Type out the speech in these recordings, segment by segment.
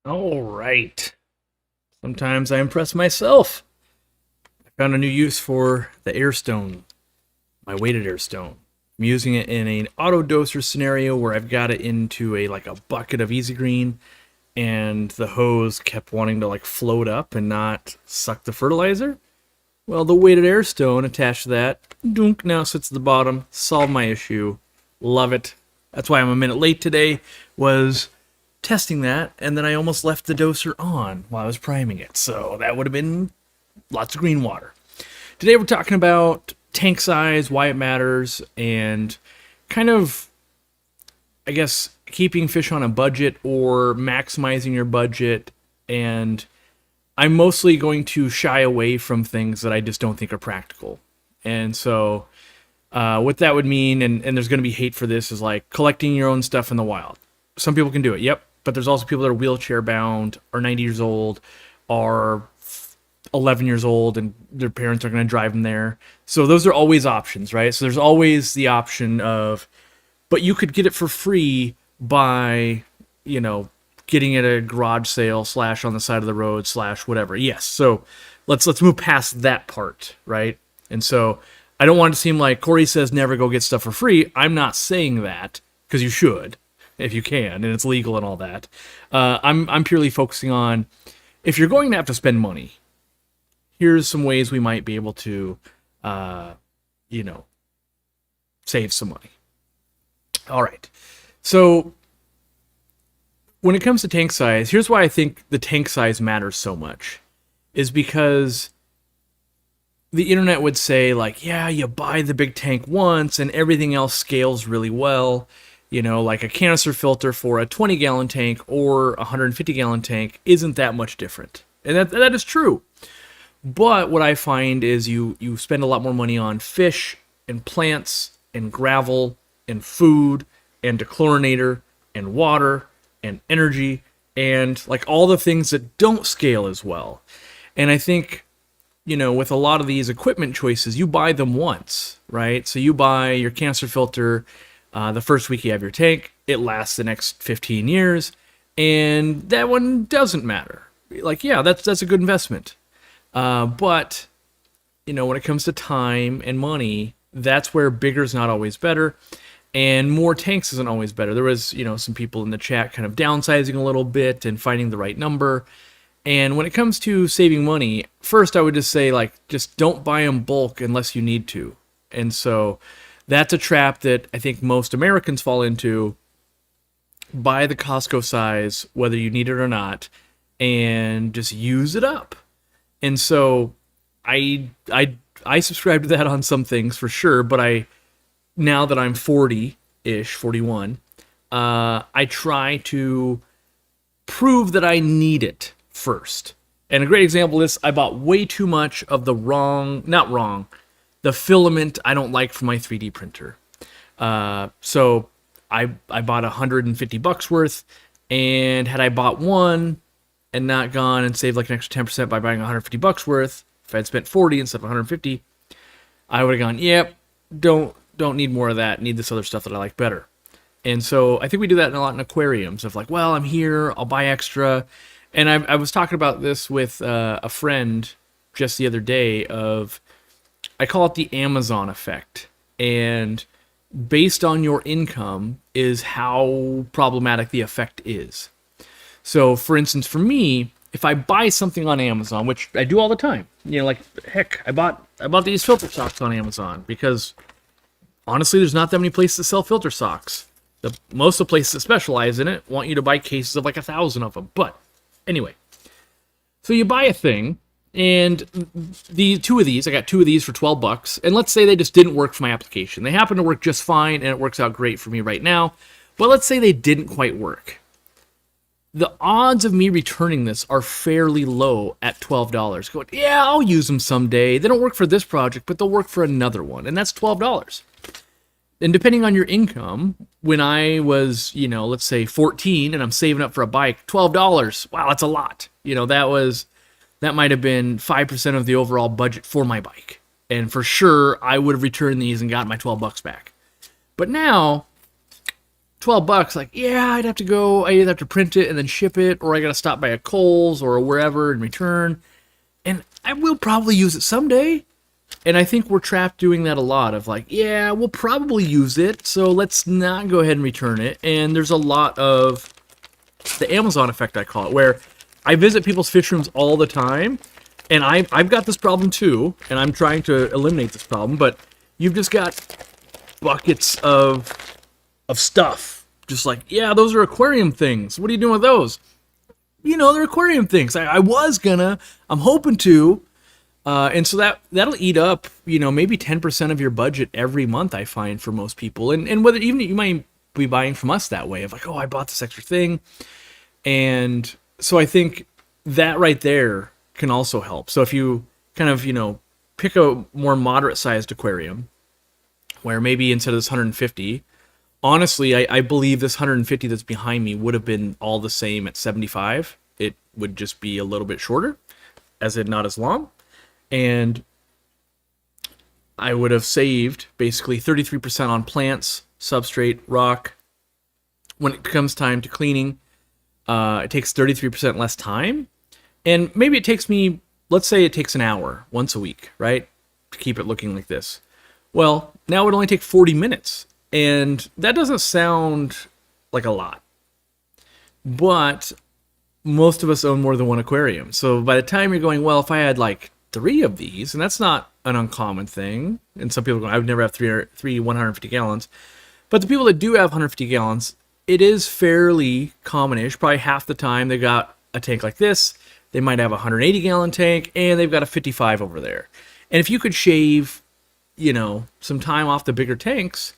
All right. Sometimes I impress myself. I found a new use for the air stone, my weighted air stone. I'm using it in an auto doser scenario where I've got it into a bucket of easy green, and the hose kept wanting to float up and not suck the fertilizer. Well, the weighted air stone attached to that, dunk, now sits at the bottom. Solved my issue. Love it. That's why I'm a minute late today. Was testing that, and then I almost left the doser on while I was priming it. So that would have been lots of green water. Today we're talking about tank size, why it matters, and kind of, I guess, keeping fish on a budget or maximizing your budget. And I'm mostly going to shy away from things that I just don't think are practical. And so what that would mean, and there's going to be hate for this, is like collecting your own stuff in the wild. Some people can do it, yep. But there's also people that are wheelchair bound, are 90 years old, are 11 years old, and their parents are going to drive them there. So those are always options, right? So there's always the option of, but you could get it for free by, getting it at a garage sale / on the side of the road / whatever. Yes. So let's move past that part, right? And so I don't want it to seem like Corey says never go get stuff for free. I'm not saying that, because you should, if you can, and it's legal and all that. I'm purely focusing on, if you're going to have to spend money, here's some ways we might be able to, save some money. All right. So when it comes to tank size, here's why I think the tank size matters so much, is because the internet would say, yeah, you buy the big tank once and everything else scales really well. Like a canister filter for a 20-gallon tank or a 150-gallon tank isn't that much different. And that is true. But what I find is you spend a lot more money on fish and plants and gravel and food and dechlorinator and water and energy and all the things that don't scale as well. And I think, with a lot of these equipment choices, you buy them once, right? So you buy your canister filter the first week you have your tank, it lasts the next 15 years, and that one doesn't matter. That's a good investment. But, when it comes to time and money, that's where bigger is not always better, and more tanks isn't always better. There was, some people in the chat kind of downsizing a little bit and finding the right number. And when it comes to saving money, first I would just say, just don't buy them bulk unless you need to. And so that's a trap that I think most Americans fall into. Buy the Costco size, whether you need it or not, and just use it up. And so I subscribe to that on some things for sure, but now that I'm 40-ish, 41, I try to prove that I need it first. And a great example is I bought way too much of the filament I don't like for my 3D printer. So I bought $150 worth, and had I bought one and not gone and saved an extra 10% by buying $150 worth, if I'd spent 40 instead of 150, I would have gone, yep, don't need more of that, need this other stuff that I like better. And so I think we do that a lot in aquariums of I'm here, I'll buy extra. And I was talking about this with a friend just the other day of, I call it the Amazon effect. And based on your income is how problematic the effect is. So, for instance, for me, if I buy something on Amazon, which I do all the time, heck, I bought these filter socks on Amazon because honestly, there's not that many places that sell filter socks. Most of the places that specialize in it want you to buy cases of 1,000 of them. But anyway, so you buy a thing, and I got two of these for $12, and let's say they just didn't work for my application. They happen to work just fine, and it works out great for me right now, but let's say they didn't quite work. The odds of me returning this are fairly low at $12. Going, yeah, I'll use them someday. They don't work for this project, but they'll work for another one, and that's $12. And depending on your income, when I was, let's say 14 and I'm saving up for a bike, $12, wow, that's a lot. That might have been 5% of the overall budget for my bike. And for sure, I would have returned these and gotten my $12 back. But now, $12, like, yeah, I'd have to go, I either have to print it and then ship it, or I gotta stop by a Kohl's or wherever and return. And I will probably use it someday. And I think we're trapped doing that a lot of like, yeah, we'll probably use it, so let's not go ahead and return it. And there's a lot of the Amazon effect, I call it, where I visit people's fish rooms all the time, and I've got this problem too, and I'm trying to eliminate this problem, but you've just got buckets of stuff. Just like, yeah, those are aquarium things. What are you doing with those? They're aquarium things. I'm hoping to. And so that'll eat up, maybe 10% of your budget every month, I find, for most people. And whether even you might be buying from us that way of like, oh, I bought this extra thing. And so I think that right there can also help. So if you kind of, pick a more moderate sized aquarium where maybe instead of this 150, honestly, I believe this 150 that's behind me would have been all the same at 75. It would just be a little bit shorter, as in not as long. And I would have saved basically 33% on plants, substrate, rock. When it comes time to cleaning, it takes 33% less time. And maybe it takes me, let's say it takes an hour once a week, right? To keep it looking like this. Well, now it would only take 40 minutes. And that doesn't sound like a lot. But most of us own more than one aquarium. So by the time you're going, well, if I had like 3 of these, and that's not an uncommon thing. And some people go, I would never have three 150 gallons. But the people that do have 150 gallons, it is fairly commonish. Probably half the time they got a tank like this. They might have a 180 gallon tank, and they've got a 55 over there. And if you could shave, some time off the bigger tanks,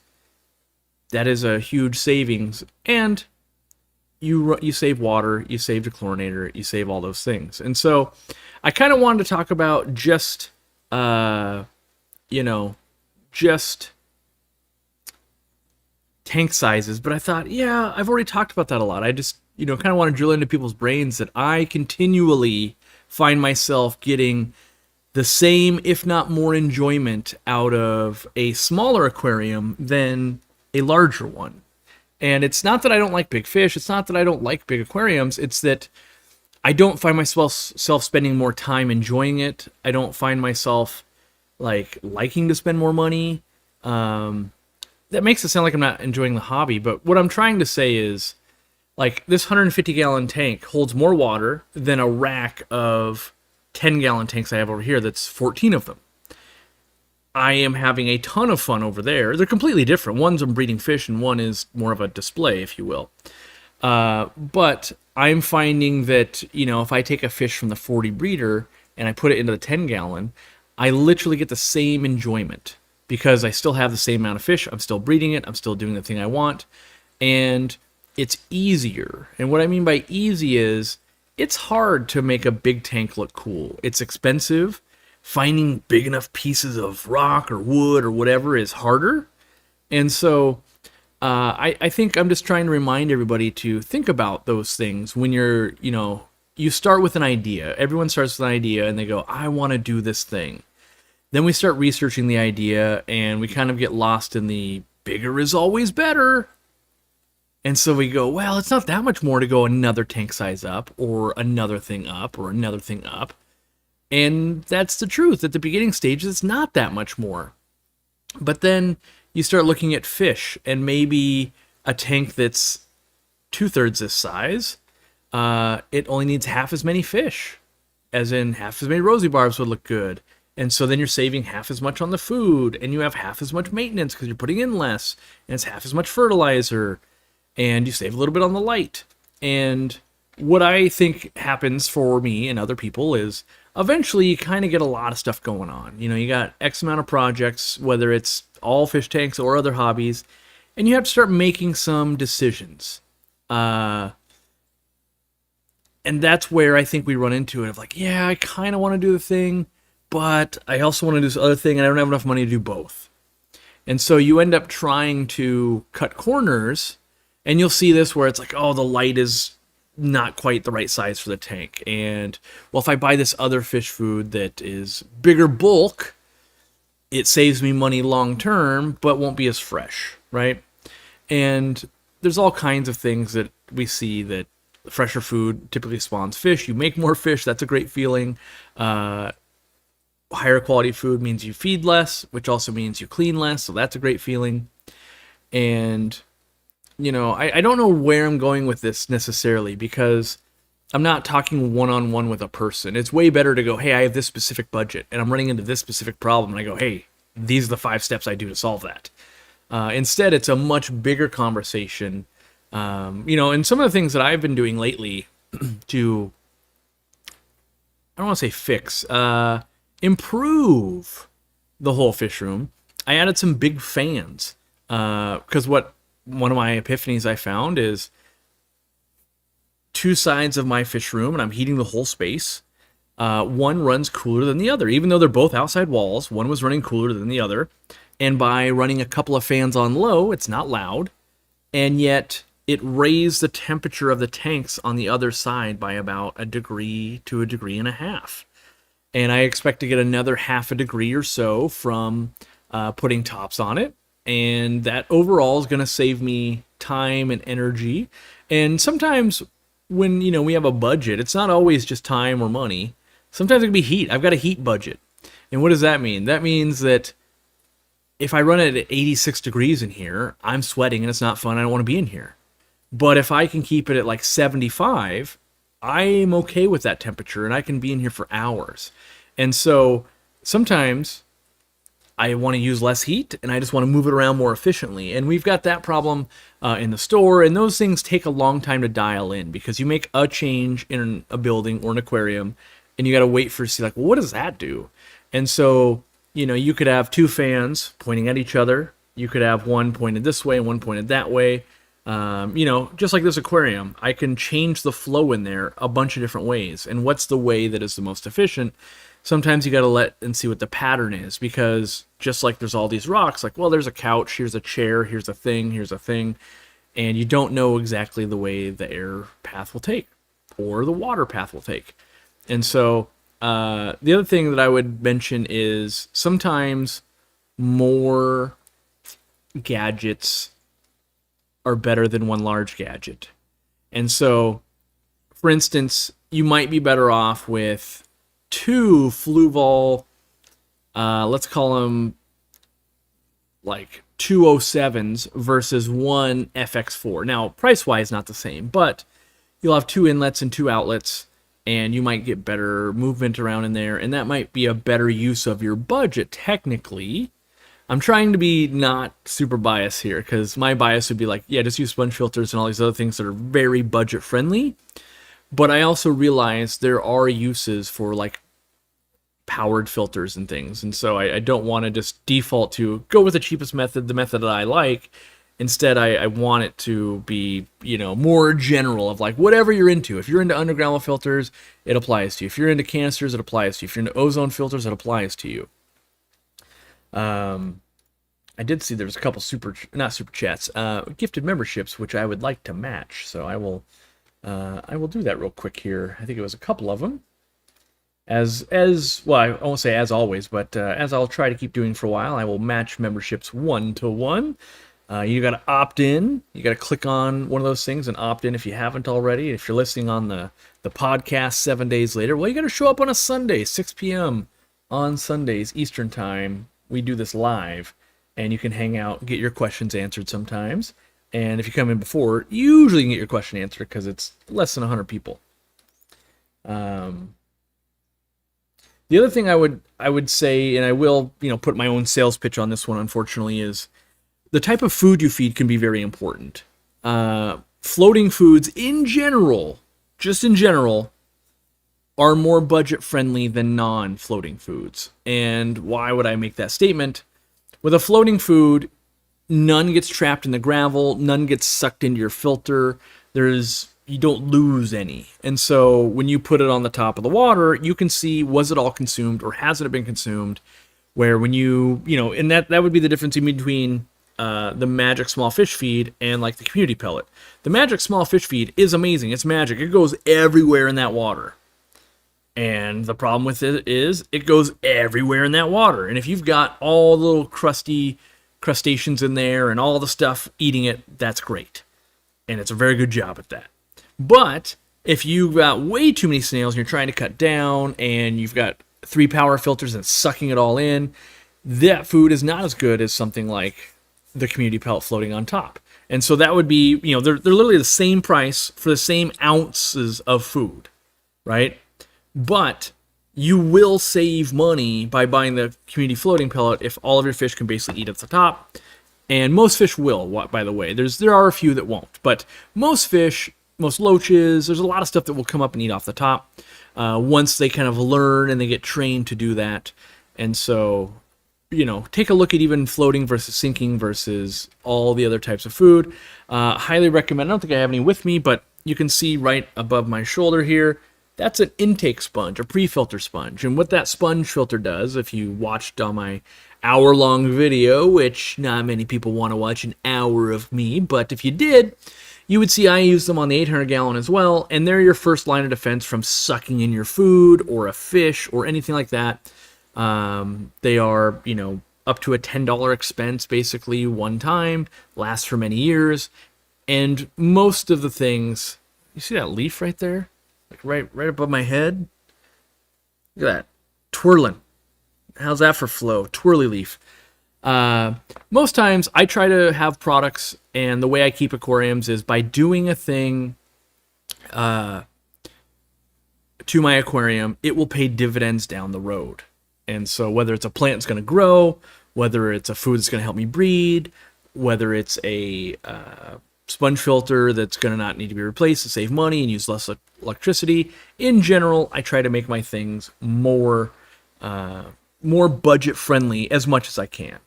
that is a huge savings. And you save water, you save the chlorinator, you save all those things. And so I kind of wanted to talk about just tank sizes, but I thought, yeah, I've already talked about that a lot. I just, kind of want to drill into people's brains that I continually find myself getting the same, if not more, enjoyment out of a smaller aquarium than a larger one. And it's not that I don't like big fish. It's not that I don't like big aquariums. It's that I don't find myself spending more time enjoying it. I don't find myself liking to spend more money. That makes it sound like I'm not enjoying the hobby. But what I'm trying to say is, this 150 gallon tank holds more water than a rack of 10 gallon tanks I have over here. That's 14 of them. I am having a ton of fun over there. They're completely different. One's I'm breeding fish, and one is more of a display, if you will. But I'm finding that, if I take a fish from the 40 breeder and I put it into the 10 gallon, I literally get the same enjoyment because I still have the same amount of fish. I'm still breeding it. I'm still doing the thing I want. And it's easier. And what I mean by easy is it's hard to make a big tank look cool. It's expensive. Finding big enough pieces of rock or wood or whatever is harder. And so I think I'm just trying to remind everybody to think about those things when you're, you start with an idea. Everyone starts with an idea and they go, I want to do this thing. Then we start researching the idea and we kind of get lost in the bigger is always better. And so we go, well, it's not that much more to go another tank size up or another thing up or another thing up. And that's the truth. At the beginning stages, it's not that much more. But then you start looking at fish, and maybe a tank that's 2/3 this size, it only needs half as many fish, as in half as many rosy barbs would look good. And so then you're saving half as much on the food, and you have half as much maintenance because you're putting in less, and it's half as much fertilizer, and you save a little bit on the light. And what I think happens for me and other people is eventually you kind of get a lot of stuff going on. You got X amount of projects, whether it's all fish tanks or other hobbies, and you have to start making some decisions. And that's where I think we run into it of yeah, I kind of want to do the thing, but I also want to do this other thing, and I don't have enough money to do both. And so you end up trying to cut corners, and you'll see this where it's oh, the light is not quite the right size for the tank. And, well, if I buy this other fish food that is bigger bulk, it saves me money long term, but won't be as fresh, right? And there's all kinds of things that we see that fresher food typically spawns fish. You make more fish. That's a great feeling. Higher quality food means you feed less, which also means you clean less. So that's a great feeling. And, I don't know where I'm going with this necessarily, because I'm not talking one-on-one with a person. It's way better to go, hey, I have this specific budget and I'm running into this specific problem. And I go, hey, these are the 5 steps I do to solve that. Instead, it's a much bigger conversation. And some of the things that I've been doing lately to, I don't want to say fix, improve the whole fish room, I added some big fans. Because one of my epiphanies I found is 2 sides of my fish room, and I'm heating the whole space. One runs cooler than the other. Even though they're both outside walls, one was running cooler than the other. And by running a couple of fans on low, it's not loud. And yet it raised the temperature of the tanks on the other side by about 1 degree to 1.5 degrees. And I expect to get another 0.5 degree or so from putting tops on it. And that overall is going to save me time and energy. And sometimes when, we have a budget, it's not always just time or money. Sometimes it can be heat. I've got a heat budget. And what does that mean? That means that if I run it at 86 degrees in here, I'm sweating and it's not fun. I don't want to be in here. But if I can keep it at like 75, I'm okay with that temperature and I can be in here for hours. And so sometimes I want to use less heat and I just want to move it around more efficiently. And we've got that problem in the store, and those things take a long time to dial in, because you make a change in a building or an aquarium and you got to wait for see like, well, what does that do? And so, you could have 2 fans pointing at each other. You could have one pointed this way and one pointed that way. Just like this aquarium, I can change the flow in there a bunch of different ways. And what's the way that is the most efficient? Sometimes you got to let and see what the pattern is, because just like there's all these rocks, like, well, there's a couch, here's a chair, here's a thing, and you don't know exactly the way the air path will take or the water path will take. And so the other thing that I would mention is sometimes more gadgets are better than one large gadget. And so, for instance, you might be better off with 2 Fluval, let's call them like 207s versus 1 FX4. Now, price-wise, not the same, but you'll have 2 inlets and 2 outlets, and you might get better movement around in there, and that might be a better use of your budget, technically. I'm trying to be not super biased here, because my bias would be like, yeah, just use sponge filters and all these other things that are very budget-friendly. But I also realize there are uses for like powered filters and things. And so I don't want to just default to go with the cheapest method, the method that I like. Instead, I want it to be, more general of like whatever you're into. If you're into underground filters, it applies to you. If you're into canisters, it applies to you. If you're into ozone filters, it applies to you. I did see there was a couple not super chats, gifted memberships, which I would like to match. So I will do that real quick here. I think it was a couple of them. As well, I won't say as always, but as I'll try to keep doing for a while, I will match memberships 1-to-1. You got to opt in. You got to click on one of those things and opt in if you haven't already. If you're listening on the podcast 7 days later, well, you got to show up on a Sunday, 6 p.m. on Sundays Eastern Time. We do this live, and you can hang out, get your questions answered sometimes. And if you come in before, usually you can get your question answered because it's less than 100 people. The other thing I would say, and I will, put my own sales pitch on this one, unfortunately, is the type of food you feed can be very important. Floating foods in general, just in general, are more budget friendly than non-floating foods. And why would I make that statement? With a floating food, none gets trapped in the gravel, none gets sucked into your filter. You don't lose any. And so when you put it on the top of the water, you can see, was it all consumed or hasn't it been consumed? Where when and that would be the difference in between the Magic Small Fish Feed and like the community pellet. The Magic Small Fish Feed is amazing. It's magic. It goes everywhere in that water. And the problem with it is it goes everywhere in that water. And if you've got all the little crusty crustaceans in there and all the stuff eating it, that's great. and it's a very good job at that. But if you've got way too many snails and you're trying to cut down and you've got 3 power filters and sucking it all in, that food is not as good as something like the community pellet floating on top. And so that would be, they're literally the same price for the same ounces of food, right? But you will save money by buying the community floating pellet if all of your fish can basically eat at the top. And most fish will, by the way. There are a few that won't. But most fish, most loaches, there's a lot of stuff that will come up and eat off the top once they kind of learn and they get trained to do that. And so, take a look at even floating versus sinking versus all the other types of food. Highly recommend. I don't think I have any with me, but you can see right above my shoulder here, that's an intake sponge, a pre-filter sponge. And what that sponge filter does, if you watched on my hour-long video, which not many people want to watch an hour of me, but if you did, you would see I use them on the 800 gallon as well, and they're your first line of defense from sucking in your food or a fish or anything like that. They are, up to a $10 expense basically one time, lasts for many years, and most of the things, you see that leaf right there? Like right above my head? Look at that. Twirling. How's that for flow? Twirly leaf. Most times I try to have products, and the way I keep aquariums is by doing a thing to my aquarium, it will pay dividends down the road. And so whether it's a plant that's going to grow, whether it's a food that's going to help me breed, whether it's a sponge filter that's going to not need to be replaced to save money and use less electricity, in general, I try to make my things more budget friendly as much as I can.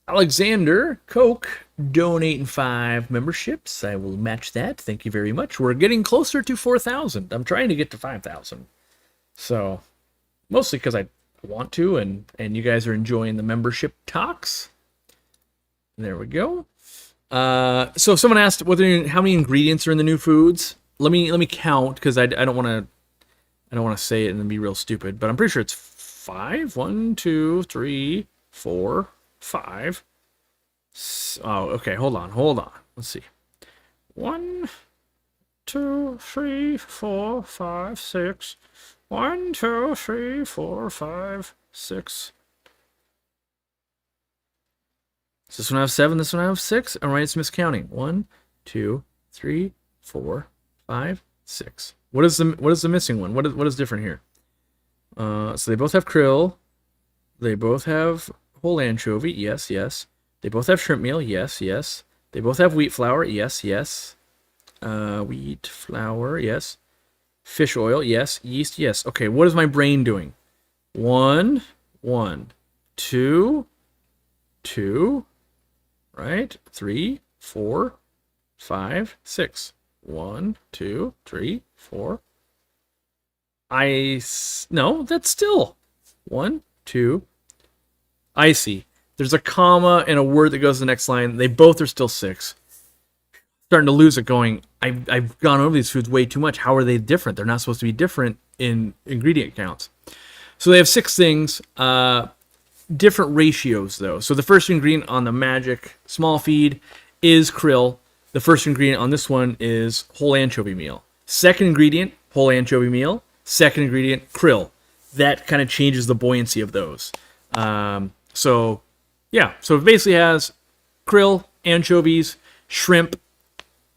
Alexander Koch donating 5 memberships. I will match that. Thank you very much. We're getting closer to 4,000. I'm trying to get to 5,000. So mostly because I want to, and you guys are enjoying the membership talks. There we go. So someone asked how many ingredients are in the new foods. Let me count, because I don't want to say it and then be real stupid, but I'm pretty sure it's 5. 1, 2, 3, 4, 5. Oh, okay. Hold on. Let's see. 1, 2, 3, 4, 5, 6. 1, 2, 3, 4, 5, 6. Does this one have 7? This one have 6? All right, it's miscounting. 1, 2, 3, 4, 5, 6. What is the missing one? What is different here? So they both have krill. They both have whole anchovy. Yes. They both have shrimp meal. Yes. They both have wheat flour. Yes. Wheat flour. Yes. Fish oil. Yes. Yeast. Yes. Okay. What is my brain doing? 1, 2, 2. Right? 3, 4, 5, 6. 1, 2, 3, 4. No, that's still 1, 2. I see. There's a comma and a word that goes to the next line. They both are still 6. Starting to lose it going, I've gone over these foods way too much. How are they different? They're not supposed to be different in ingredient counts. So they have 6 things. Different ratios, though. So the first ingredient on the Magic Small Feed is krill. The first ingredient on this one is whole anchovy meal. Second ingredient, whole anchovy meal. Second ingredient, krill. That kind of changes the buoyancy of those. So it basically has krill, anchovies, shrimp,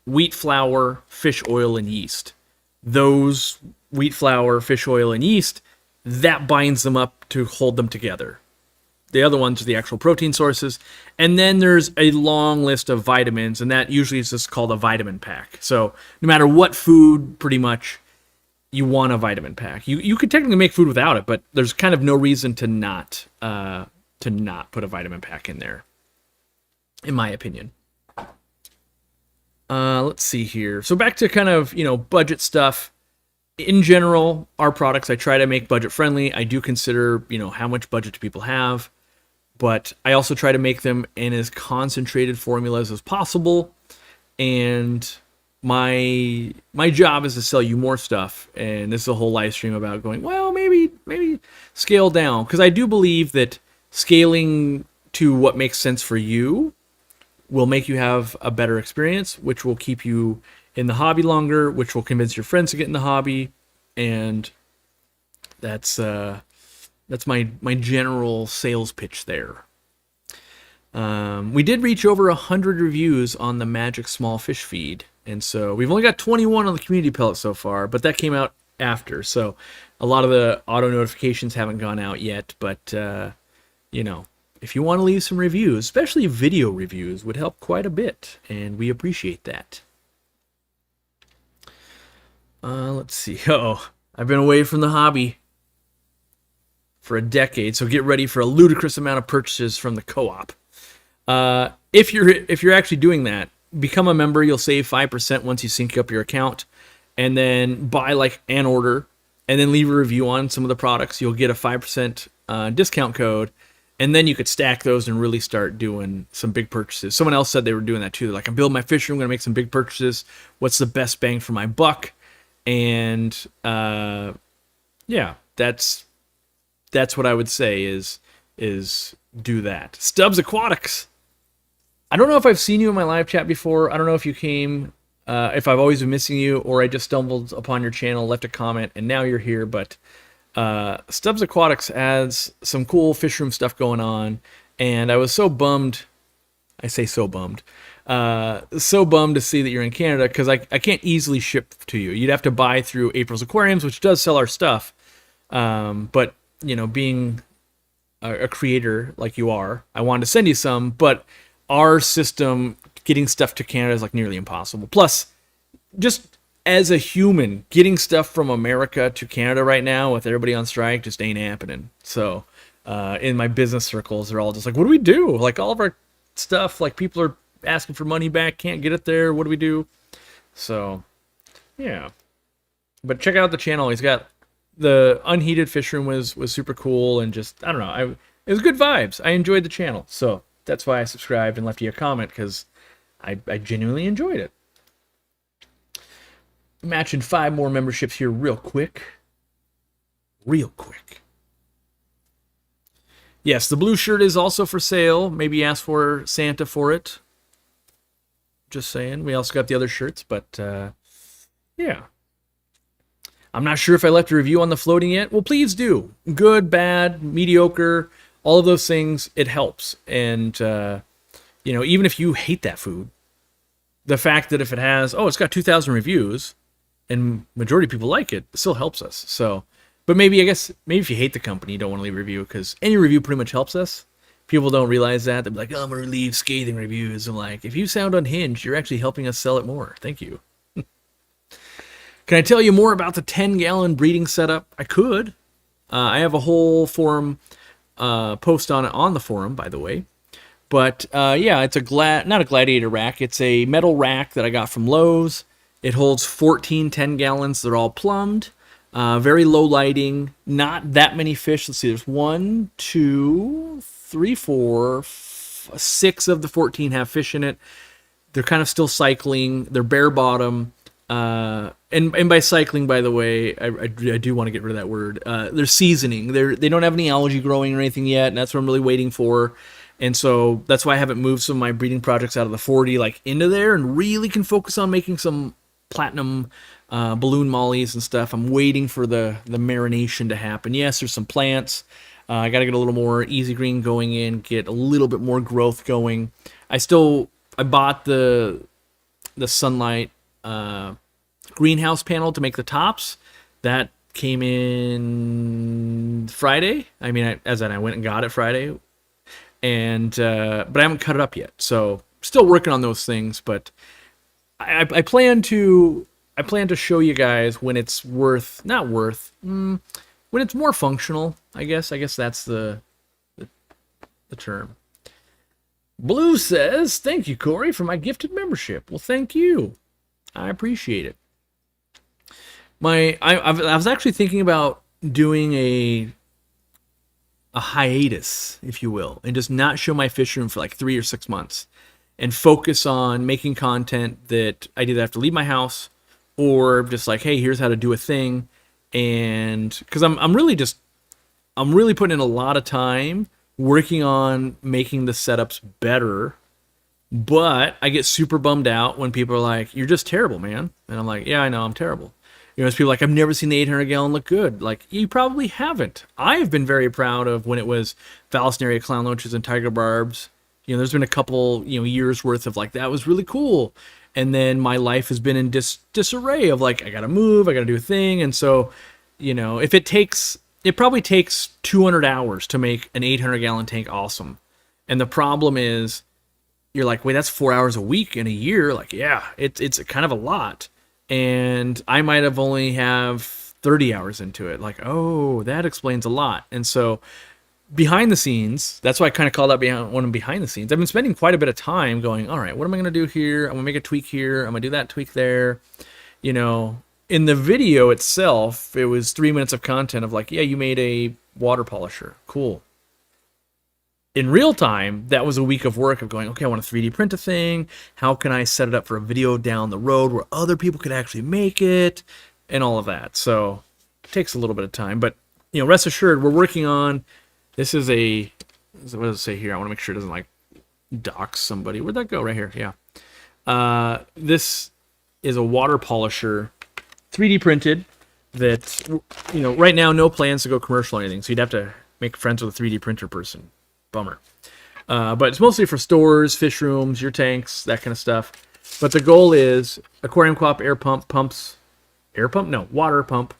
wheat flour, fish oil, and yeast. Those wheat flour, fish oil, and yeast, that binds them up to hold them together. The other ones are the actual protein sources. And then there's a long list of vitamins, and that usually is just called a vitamin pack. So no matter what food, pretty much, you want a vitamin pack. You could technically make food without it, but there's kind of no reason to not put a vitamin pack in there, in my opinion. Let's see here. So back to kind of, budget stuff. In general, our products, I try to make budget friendly. I do consider, how much budget do people have, but I also try to make them in as concentrated formulas as possible. And my job is to sell you more stuff. And this is a whole live stream about going, well, maybe scale down. Because I do believe that scaling to what makes sense for you will make you have a better experience, which will keep you in the hobby longer, which will convince your friends to get in the hobby, and that's my general sales pitch there. We did reach over 100 reviews on the Magic Small Fish feed, and so we've only got 21 on the community pellet so far, but that came out after, so a lot of the auto notifications haven't gone out yet, but if you want to leave some reviews, especially video reviews, would help quite a bit, and we appreciate that. Let's see. I've been away from the hobby for a decade, so get ready for a ludicrous amount of purchases from the co-op. If you're actually doing that, become a member. You'll save 5% once you sync up your account, and then buy like an order, and then leave a review on some of the products. You'll get a 5% discount code, and then you could stack those and really start doing some big purchases. Someone else said they were doing that too. They're like, I'm building my fish room, I'm going to make some big purchases. What's the best bang for my buck? And that's what I would say is do that. Stubbs Aquatics. I don't know if I've seen you in my live chat before. I don't know if you came, if I've always been missing you, or I just stumbled upon your channel, left a comment, and now you're here. But Stubbs Aquatics has some cool fish room stuff going on, and I was so bummed. I say so bummed. So bummed to see that you're in Canada, because I can't easily ship to you. You'd have to buy through April's Aquariums, which does sell our stuff. But being a creator like you are, I wanted to send you some, but our system, getting stuff to Canada is like nearly impossible. Plus, just as a human, getting stuff from America to Canada right now with everybody on strike just ain't happening. So in my business circles, they're all just like, what do we do? Like, all of our stuff, like, people are asking for money back, can't get it there, what do we do? So yeah, but check out the channel. He's got the unheated fish room was super cool, and just, I don't know, it was good vibes. I enjoyed the channel, so that's why I subscribed and left you a comment, because I genuinely enjoyed it. Matching 5 more memberships here real quick. Yes, the blue shirt is also for sale. Maybe ask for Santa for it. Just saying. We also got the other shirts, but yeah. I'm not sure if I left a review on the floating yet. Well, please do. Good, bad, mediocre, all of those things, it helps. And, even if you hate that food, the fact that if it has, it's got 2,000 reviews, and majority of people like it still helps us. So, but maybe if you hate the company, you don't want to leave a review, because any review pretty much helps us. People don't realize that. They're like, I'm going to leave scathing reviews. I'm like, if you sound unhinged, you're actually helping us sell it more. Thank you. Can I tell you more about the 10-gallon breeding setup? I could. I have a whole forum post on it on the forum, by the way. But it's not a gladiator rack. It's a metal rack that I got from Lowe's. It holds 14 10-gallons. They're all plumbed. Very low lighting. Not that many fish. Let's see. There's 1, 2, 3, 4, 6 of the 14 have fish in it. They're kind of still cycling. They're bare bottom. And by cycling, by the way, I do want to get rid of that word. They're seasoning. They don't have any algae growing or anything yet, and that's what I'm really waiting for. And so that's why I haven't moved some of my breeding projects out of the 40 into there, and really can focus on making some platinum balloon mollies and stuff. I'm waiting for the marination to happen. Yes, there's some plants. I got to get a little more easy green going in, get a little bit more growth going. I bought the sunlight greenhouse panel to make the tops. That came in Friday. I went and got it Friday, and but I haven't cut it up yet. So still working on those things. But I plan to show you guys when it's when it's more functional. I guess that's the term. Blue says, "Thank you, Corey, for my gifted membership." Well, thank you. I appreciate it. I was actually thinking about doing a hiatus, if you will, and just not show my fish room for 3 or 6 months, and focus on making content that I either have to leave my house, or just hey, here's how to do a thing. And because I'm really putting in a lot of time working on making the setups better But I get super bummed out when people are like, "You're just terrible, man." And I'm like, "Yeah, I know, I'm terrible." There's people like, "I've never seen the 800 gallon look good." Like, you probably haven't. I have been very proud of when it was Vallisneria clown loaches and tiger barbs. There's been a couple, years worth of like, that was really cool. And then my life has been in disarray of like, I gotta move, I gotta do a thing. And so, if it probably takes 200 hours to make an 800 gallon tank awesome. And the problem is, you're like, wait, that's 4 hours a week in a year. Like, yeah, it's kind of a lot. And I might have only have 30 hours into it. Like, oh, that explains a lot. And so behind the scenes, that's why I kind of call that one of behind the scenes. I've been spending quite a bit of time going, all right, what am I going to do here? I'm going to make a tweak here. I'm going to do that tweak there. In the video itself, it was 3 minutes of content of like, yeah, you made a water polisher. Cool. In real time, that was a week of work of going, okay, I want to 3D print a thing. How can I set it up for a video down the road where other people could actually make it and all of that? So it takes a little bit of time. But, rest assured, we're working on, this is what does it say here? I want to make sure it doesn't like dox somebody. Where'd that go? Right here. Yeah. This is a water polisher, 3D printed, that, right now, no plans to go commercial or anything. So you'd have to make friends with a 3D printer person. Bummer. But it's mostly for stores, fish rooms, your tanks, that kind of stuff. But the goal is aquarium co-op water pump,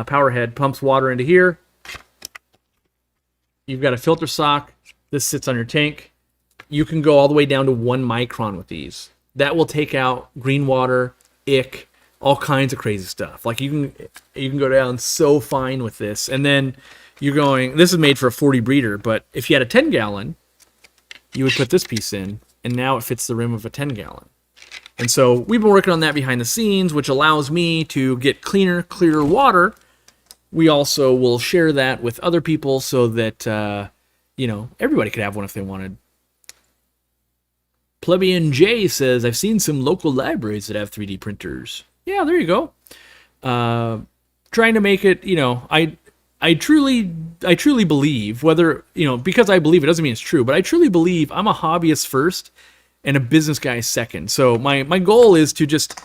power head pumps water into here. You've got a filter sock. This sits on your tank. You can go all the way down to 1 micron with these. That will take out green water, ick, all kinds of crazy stuff. Like you can go down so fine with this. And then you're going, this is made for a 40 breeder, but if you had a 10 gallon, you would put this piece in, and now it fits the rim of a 10 gallon. And so we've been working on that behind the scenes, which allows me to get cleaner, clearer water. We also will share that with other people so that, everybody could have one if they wanted. Plebeian J says, I've seen some local libraries that have 3D printers. Yeah, there you go. Trying to make it, I truly believe, whether, because I believe it doesn't mean it's true, but I truly believe I'm a hobbyist first and a business guy second. So my goal is to just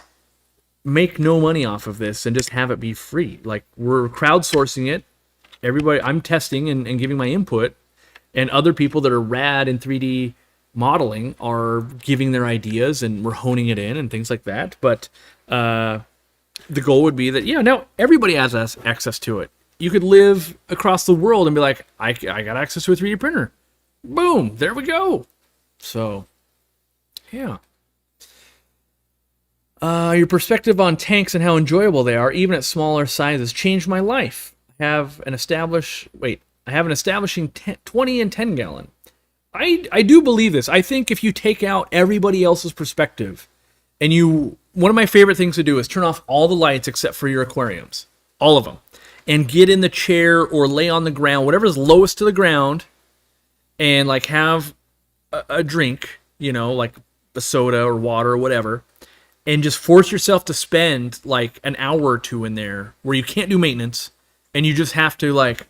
make no money off of this and just have it be free. Like, we're crowdsourcing it. Everybody, I'm testing and giving my input, and other people that are rad in 3D modeling are giving their ideas, and we're honing it in and things like that. But the goal would be that, now everybody has access to it. You could live across the world and be like, I got access to a 3D printer. Boom, there we go. So, yeah. Your perspective on tanks and how enjoyable they are, even at smaller sizes, changed my life. I have an establishing 20 and 10 gallon. I do believe this. I think if you take out everybody else's perspective, and one of my favorite things to do is turn off all the lights except for your aquariums. All of them. And get in the chair or lay on the ground, whatever is lowest to the ground, and like have a drink, like a soda or water or whatever, and just force yourself to spend like an hour or two in there where you can't do maintenance, and you just have to like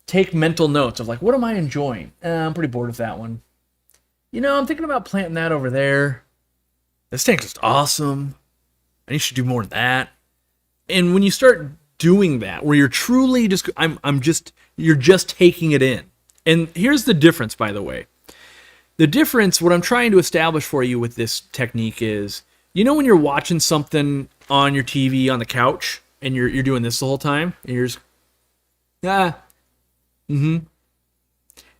take mental notes of like, what am I enjoying? I'm pretty bored with that one. I'm thinking about planting that over there. This tank's just awesome. I need to do more of that. And when you start doing that, where you're truly just, you're just taking it in. And here's the difference, by the way. The difference, what I'm trying to establish for you with this technique is, when you're watching something on your TV on the couch, and you're doing this the whole time, and you're just, yeah, can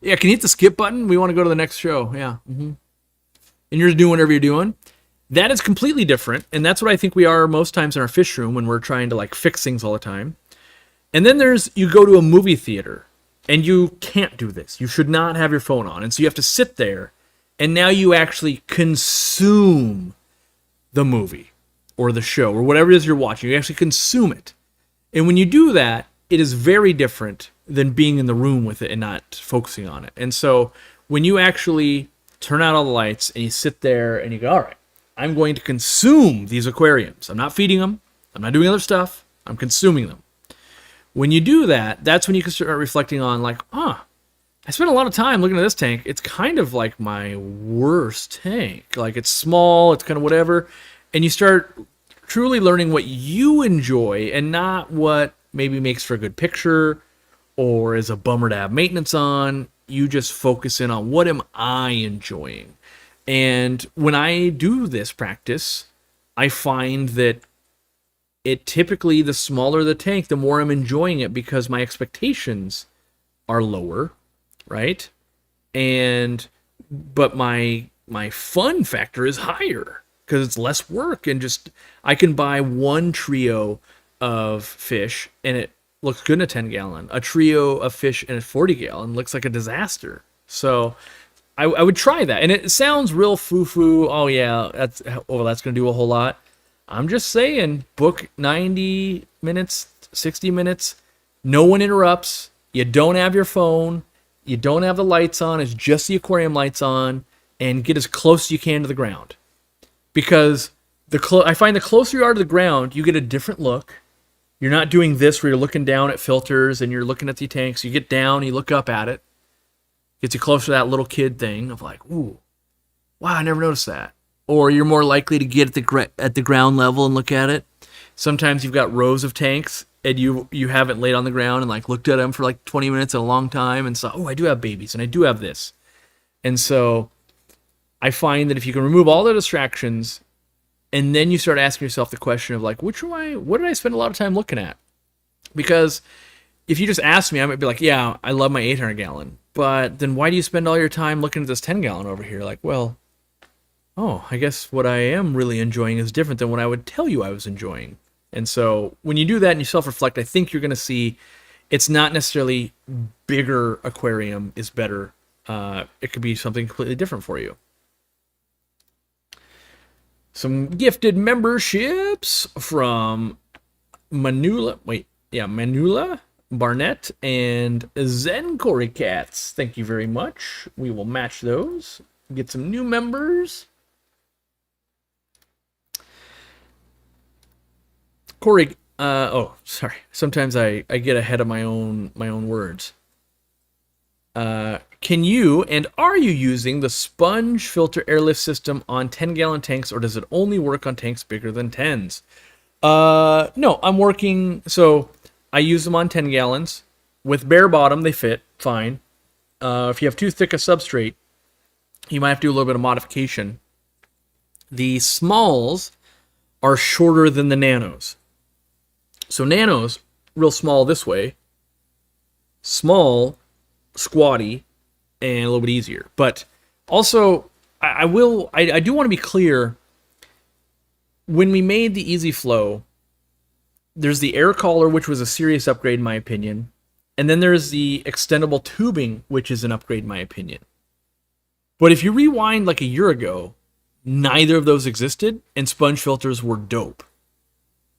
you hit the skip button? We want to go to the next show. Yeah. And you're just doing whatever you're doing. That is completely different, and that's what I think we are most times in our fish room when we're trying to like fix things all the time. And then you go to a movie theater, and you can't do this. You should not have your phone on, and so you have to sit there, and now you actually consume the movie or the show or whatever it is you're watching. You actually consume it. And when you do that, it is very different than being in the room with it and not focusing on it. And so when you actually turn out all the lights and you sit there and you go, all right, I'm going to consume these aquariums. I'm not feeding them. I'm not doing other stuff. I'm consuming them. When you do that, that's when you can start reflecting on like, I spent a lot of time looking at this tank. It's kind of like my worst tank. Like it's small, it's kind of whatever. And you start truly learning what you enjoy and not what maybe makes for a good picture or is a bummer to have maintenance on. You just focus in on what am I enjoying. And when I do this practice, I find that it typically, the smaller the tank, the more I'm enjoying it because my expectations are lower, right? And but my fun factor is higher because it's less work and just I can buy one trio of fish and it looks good in a 10-gallon. A trio of fish in a 40-gallon looks like a disaster. So I would try that. And it sounds real foo-foo. Oh yeah, that's going to do a whole lot. I'm just saying, book 90 minutes, 60 minutes. No one interrupts. You don't have your phone. You don't have the lights on. It's just the aquarium lights on. And get as close as you can to the ground. Because I find the closer you are to the ground, you get a different look. You're not doing this where you're looking down at filters and you're looking at the tanks. You get down, you look up at it. Gets you closer to that little kid thing of like, ooh, wow, I never noticed that. Or you're more likely to get at the ground level and look at it. Sometimes you've got rows of tanks and you haven't laid on the ground and like looked at them for like 20 minutes in a long time and saw, oh, I do have babies and I do have this. And so I find that if you can remove all the distractions and then you start asking yourself the question of like, what did I spend a lot of time looking at? Because if you just ask me, I might be like, yeah, I love my 800-gallon. But then why do you spend all your time looking at this 10-gallon over here? Like, well, oh, I guess what I am really enjoying is different than what I would tell you I was enjoying. And so when you do that and you self-reflect, I think you're going to see it's not necessarily bigger aquarium is better. It could be something completely different for you. Some gifted memberships from Manula Barnett and Zen Cory Cats. Thank you very much. We will match those. Get some new members. Corey, sorry. Sometimes I get ahead of my own words. Can you and are you using the sponge filter airlift system on 10-gallon tanks, or does it only work on tanks bigger than 10s? No, I'm working. So I use them on 10 gallons. With bare bottom, they fit fine. If you have too thick a substrate, you might have to do a little bit of modification. The smalls are shorter than the nanos. So nanos, real small this way. Small, squatty, and a little bit easier. But also, I do want to be clear. When we made the Easy Flow, there's the air collar, which was a serious upgrade in my opinion. And then there's the extendable tubing, which is an upgrade in my opinion. But if you rewind like a year ago, neither of those existed, and sponge filters were dope.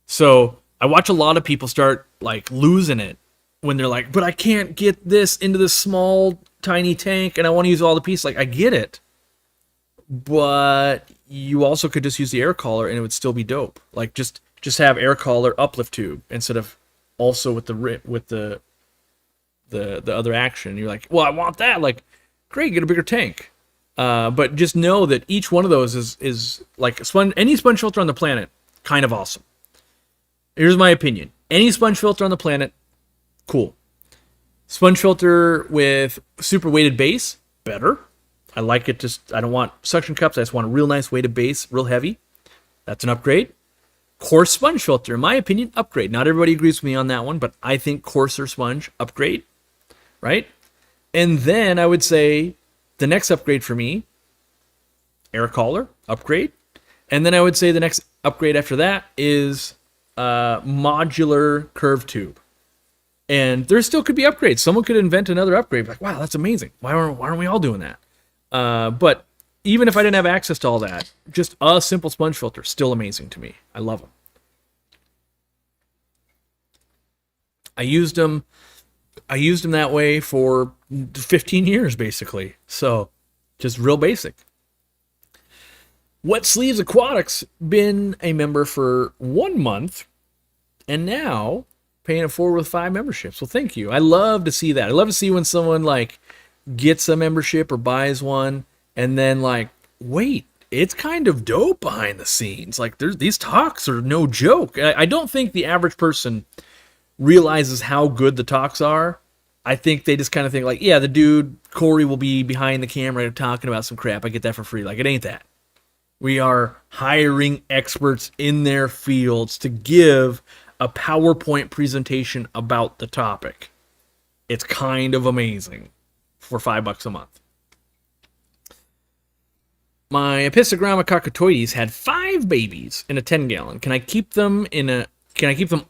So I watch a lot of people start like losing it when they're like, but I can't get this into this small, tiny tank, and I want to use all the pieces. Like, I get it. But you also could just use the air collar, and it would still be dope. Like, just have air collar uplift tube instead of also with the other action. You're like, well, I want that. Like, great, get a bigger tank. But just know that each one of those is like any sponge filter on the planet, kind of awesome. Here's my opinion. Any sponge filter on the planet, cool. Sponge filter with super weighted base, better. I like it. I don't want suction cups. I just want a real nice weighted base, real heavy. That's an upgrade. Coarse sponge filter, in my opinion, upgrade. Not everybody agrees with me on that one, but I think coarser sponge, upgrade. Right? And then I would say the next upgrade for me, air collar, upgrade. And then I would say the next upgrade after that is modular curved tube. And there still could be upgrades. Someone could invent another upgrade. Like, wow, that's amazing. Why aren't we all doing that? But even if I didn't have access to all that, just a simple sponge filter, still amazing to me. I love them. I used them that way for 15 years, basically. So, just real basic. Wet Sleeves Aquatics, been a member for 1 month, and now paying it forward with 5 memberships. Well, thank you. I love to see that. I love to see when someone like gets a membership or buys one, and then like, wait, it's kind of dope behind the scenes. Like, these talks are no joke. I don't think the average person realizes how good the talks are. I think they just kind of think like, yeah, the dude Corey will be behind the camera talking about some crap. I get that for free. Like, it ain't that. We are hiring experts in their fields to give a PowerPoint presentation about the topic. It's kind of amazing for $5 a month. My Epistogramma cockatoides had 5 babies in a 10-gallon. Can I keep them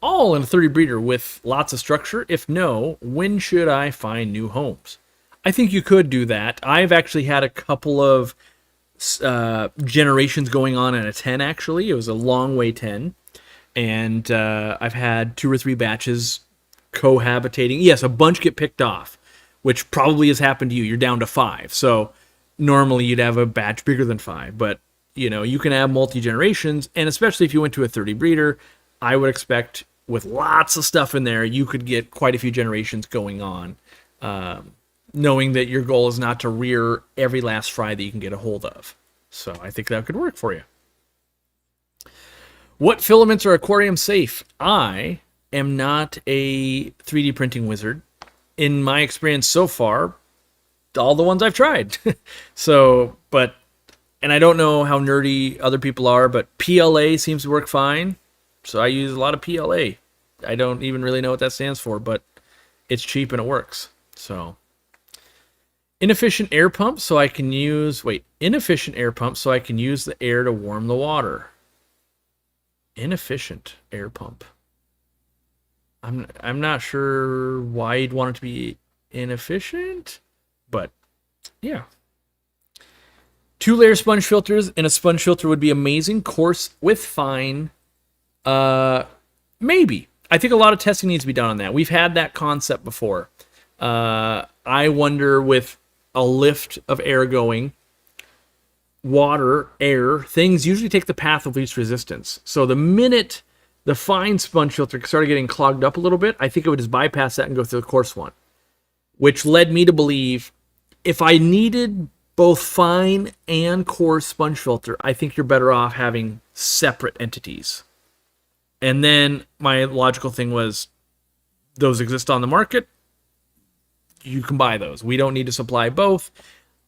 all in a 30 breeder with lots of structure? If no, when should I find new homes? I think you could do that. I've actually had a couple of generations going on in a 10, actually. It was a long way 10. And I've had 2 or 3 batches cohabitating. Yes, a bunch get picked off, which probably has happened to you. You're down to 5. So normally you'd have a batch bigger than 5. But, you can have multi-generations. And especially if you went to a 30 breeder, I would expect with lots of stuff in there, you could get quite a few generations going on. Knowing that your goal is not to rear every last fry that you can get a hold of. So I think that could work for you. What filaments are aquarium safe? I am not a 3D printing wizard. In my experience so far, all the ones I've tried. And I don't know how nerdy other people are, but PLA seems to work fine. So I use a lot of PLA. I don't even really know what that stands for, but it's cheap and it works. So inefficient air pump so I can use the air to warm the water. Inefficient air pump. I'm not sure why you'd want it to be inefficient, but yeah. 2-layer sponge filters and a sponge filter would be amazing. Coarse with fine. Maybe. I think a lot of testing needs to be done on that. We've had that concept before. I wonder with a lift of air going, water, air, things usually take the path of least resistance. So the minute the fine sponge filter started getting clogged up a little bit, I think it would just bypass that and go through the coarse one. Which led me to believe if I needed both fine and coarse sponge filter, I think you're better off having separate entities. And then my logical thing was, those exist on the market. You can buy those. We don't need to supply both.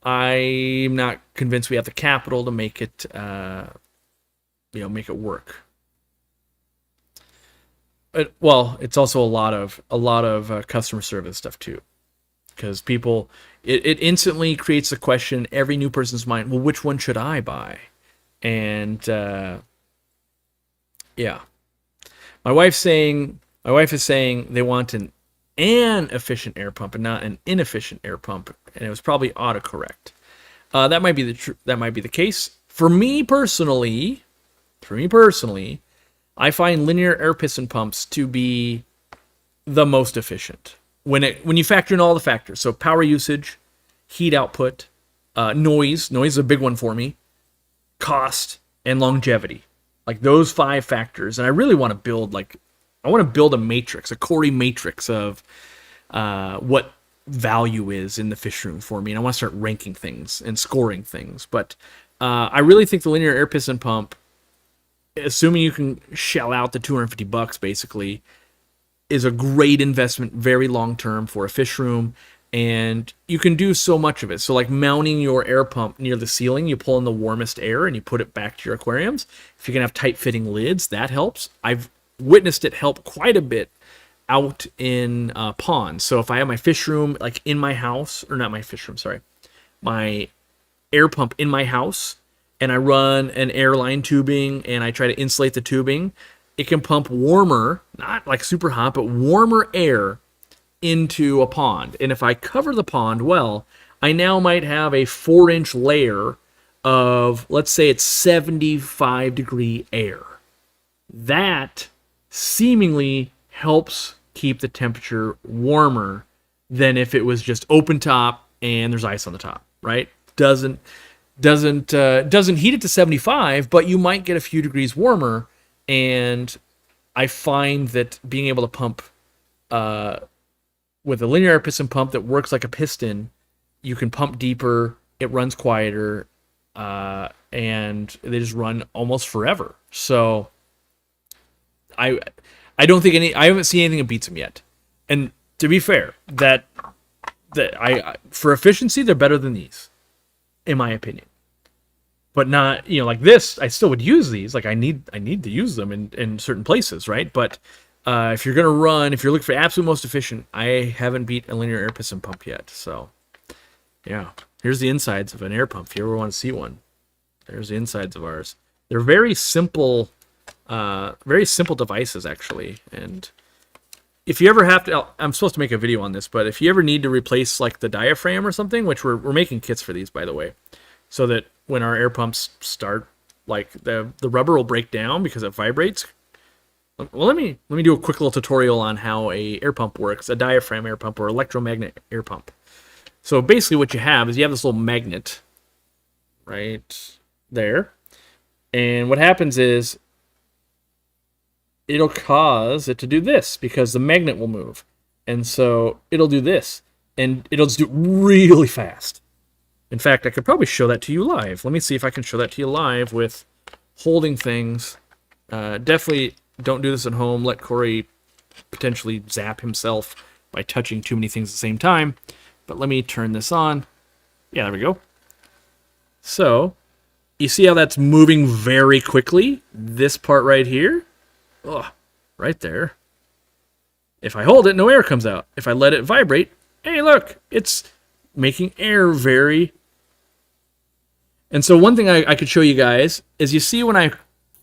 I'm not convinced we have the capital to make it, make it work. Well, it's also a lot of customer service stuff too, because people, it instantly creates a question in every new person's mind. Well, which one should I buy? And yeah, my wife is saying they want an efficient air pump and not an inefficient air pump, and it was probably autocorrect. That might be the case. For me personally, I find linear air piston pumps to be the most efficient when you factor in all the factors. So power usage, heat output, noise is a big one for me, cost, and longevity. Like those 5 factors. And I really want to build a matrix, a Corey matrix of what value is in the fish room for me. And I want to start ranking things and scoring things. But I really think the linear air piston pump, assuming you can shell out the $250 basically, is a great investment, very long term for a fish room. And you can do so much of it. So like mounting your air pump near the ceiling, you pull in the warmest air and you put it back to your aquariums. If you can have tight fitting lids, that helps. I've witnessed it help quite a bit out in ponds. So if I have my fish room like in my house, or not my fish room, sorry, my air pump in my house, and I run an airline tubing and I try to insulate the tubing, it can pump warmer, not like super hot, but warmer air into a pond. And if I cover the pond well, I now might have a 4-inch layer of, let's say it's 75 degree air. That seemingly helps keep the temperature warmer than if it was just open top and there's ice on the top, right? Doesn't heat it to 75, but you might get a few degrees warmer. And I find that being able to pump with a linear air piston pump that works like a piston you can pump deeper, it runs quieter, and they just run almost forever. So I I don't think I haven't seen anything that beats them yet. And to be fair, that I for efficiency they're better than these, in my opinion. But not, like this, I still would use these. Like I need to use them in certain places, right? But if you're gonna run, if you're looking for absolute most efficient, I haven't beat a linear air piston pump yet. So yeah, here's the insides of an air pump. If you ever want to see one, there's the insides of ours. They're very simple devices actually. And if you ever have to, I'm supposed to make a video on this, but if you ever need to replace like the diaphragm or something, which we're making kits for these, by the way, so that when our air pumps start, like the rubber will break down because it vibrates. Well, let me do a quick little tutorial on how a air pump works, a diaphragm air pump or electromagnet air pump. So basically what you have is you have this little magnet right there. And what happens is it'll cause it to do this because the magnet will move. And so it'll do this. And it'll just do it really fast. In fact, I could probably show that to you live. Let me see if I can show that to you live with holding things. Definitely don't do this at home. Let Corey potentially zap himself by touching too many things at the same time. But let me turn this on. Yeah, there we go. So, you see how that's moving very quickly? This part right here. Oh, right there. If I hold it, no air comes out. If I let it vibrate, hey, look, it's making air very... And so one thing I could show you guys is you see when I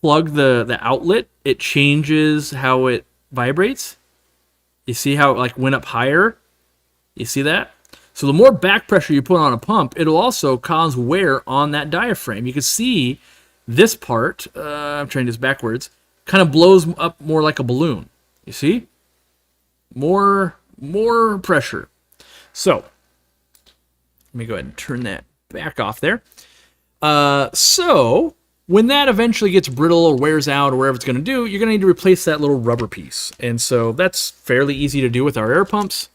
plug the outlet, it changes how it vibrates. You see how it like went up higher? You see that? So the more back pressure you put on a pump, it'll also cause wear on that diaphragm. You can see this part, I'm trying this backwards, kind of blows up more like a balloon. You see? More pressure. So, let me go ahead and turn that back off there. So, when that eventually gets brittle or wears out or whatever it's going to do, you're going to need to replace that little rubber piece. And so that's fairly easy to do with our air pumps.